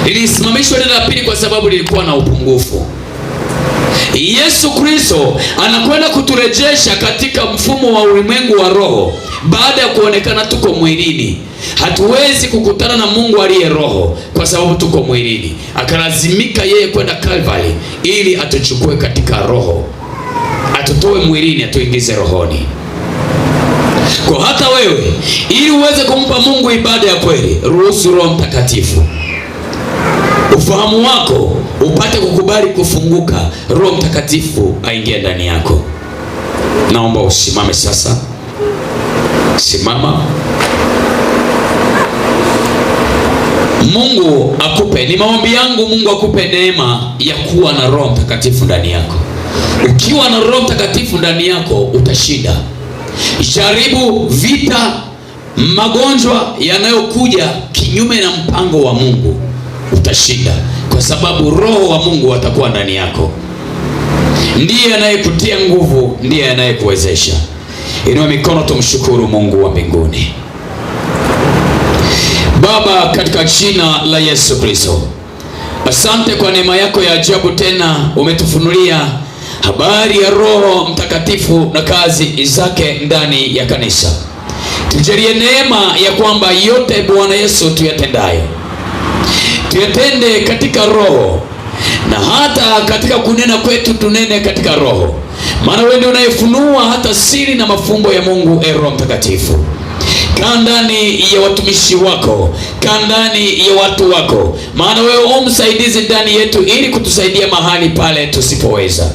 Lilisimamishwa lile la pili kwa sababu lilikuwa na upungufu. Yesu Kristo anakwenda kuturejesha katika mfumo wa ulimwengu wa roho. Baada ya kuonekana tuko mwilini, hatuwezi kukutana na Mungu aliye roho kwa sababu tuko mwilini. Akalazimika yeye kwenda Calvary ili atuchukue katika roho, atutoe mwilini, atuingize rohoni. Kwa hata wewe, ili uweze kumpa Mungu ibada ya kweli, ruhusu Roho Mtakatifu, ufahamu wako upate kukubali kufunguka, Roho Mtakatifu aingie ndani yako. Naomba usimame sasa. Simama. Mungu akupe, ni maombi yangu, Mungu akupe neema ya kuwa na Roho Mtakatifu ndani yako. Ukiwa na Roho Mtakatifu ndani yako utashinda. jaribu, vita, magonjwa yanayokuja kinyume na mpango wa Mungu, utashinda, kwa sababu Roho wa Mungu atakuwa ndani yako. Ndiye anayekutia nguvu, ndiye anayekuwezesha. Inua mikono, tumshukuru Mungu wa mbinguni. Baba, katika jina la Yesu Kristo, asante kwa neema yako ya ajabu. Tena umetufunulia habari ya Roho Mtakatifu na kazi zake ndani ya kanisa. Tujalie neema ya kwamba yote Bwana Yesu tuyatendayo, tuyatende katika Roho, na hata katika kunena kwetu tunene katika Roho, maana wewe ndiye unayefunua hata siri na mafumbo ya Mungu. Roho Mtakatifu, kaa ndani ya watumishi wako, kaa ndani ya watu wako, maana wewe umsaidizi ndani yetu ili kutusaidia mahali pale tusipoweza.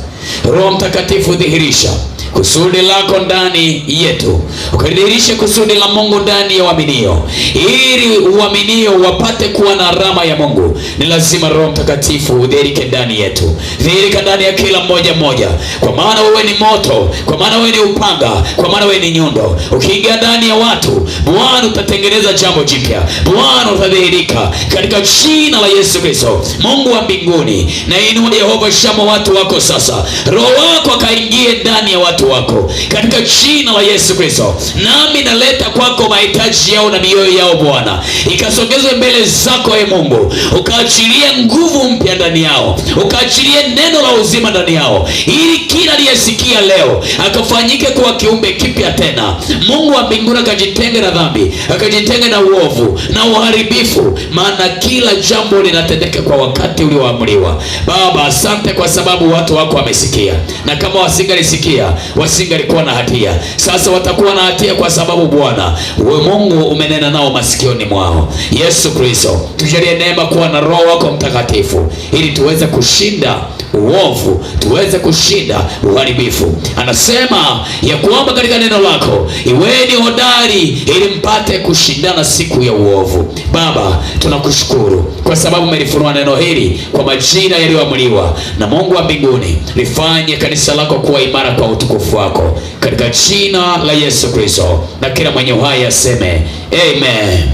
Roho Mtakatifu, dhihirisha kusudi lako ndani yetu, ukadhihirishe kusudi la Mungu ndani ya waaminio, ili waaminio wapate kuwa na alama ya Mungu. Ni lazima Roho Mtakatifu udhihirike ndani yetu, dhihirika ndani ya kila mmoja mmoja, kwa maana wewe ni moto, kwa maana wewe ni upanga, kwa maana wewe ni nyundo. Ukiingia ndani ya watu, Bwana, utatengeneza jambo jipya. Bwana, utadhihirika katika jina la Yesu Kristo. Mungu wa mbinguni, na inua Yehova Shama watu wako sasa, Roho wako akaingie ndani ya watu wako katika jina la Yesu Kristo. Nami naleta kwako mahitaji yao na mioyo yao Bwana, ikasogezwe mbele zako Mungu, ukaachilie nguvu mpya ndani yao, ukaachilie neno la uzima ndani yao, ili kila aliyesikia leo akafanyike kuwa kiumbe kipya tena. Mungu wa mbinguni, akajitenge na dhambi, akajitenge na uovu na uharibifu, maana kila jambo linatendeka kwa wakati ulioamriwa. Baba, asante kwa sababu watu wako wamesikia, na kama wasingalisikia wasingalikuwa na hatia. Sasa watakuwa na hatia kwa sababu Bwana wewe Mungu umenena nao masikioni mwao. Yesu Kristo, tujalie neema kuwa na Roho wako Mtakatifu, ili tuweze kushinda uovu, tuweze kushinda uharibifu. Anasema ya kwamba katika neno lako, iweni hodari ili mpate kushindana siku ya uovu. Baba, tunakushukuru kwa sababu umelifunua neno hili kwa majina yaliyoamriwa na Mungu wa mbinguni. Lifanye kanisa lako kuwa imara kwa utukufu wako, katika jina la Yesu Kristo, na kila mwenye uhai aseme amen.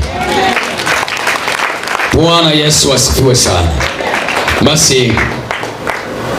Bwana Yesu asifiwe sana. Basi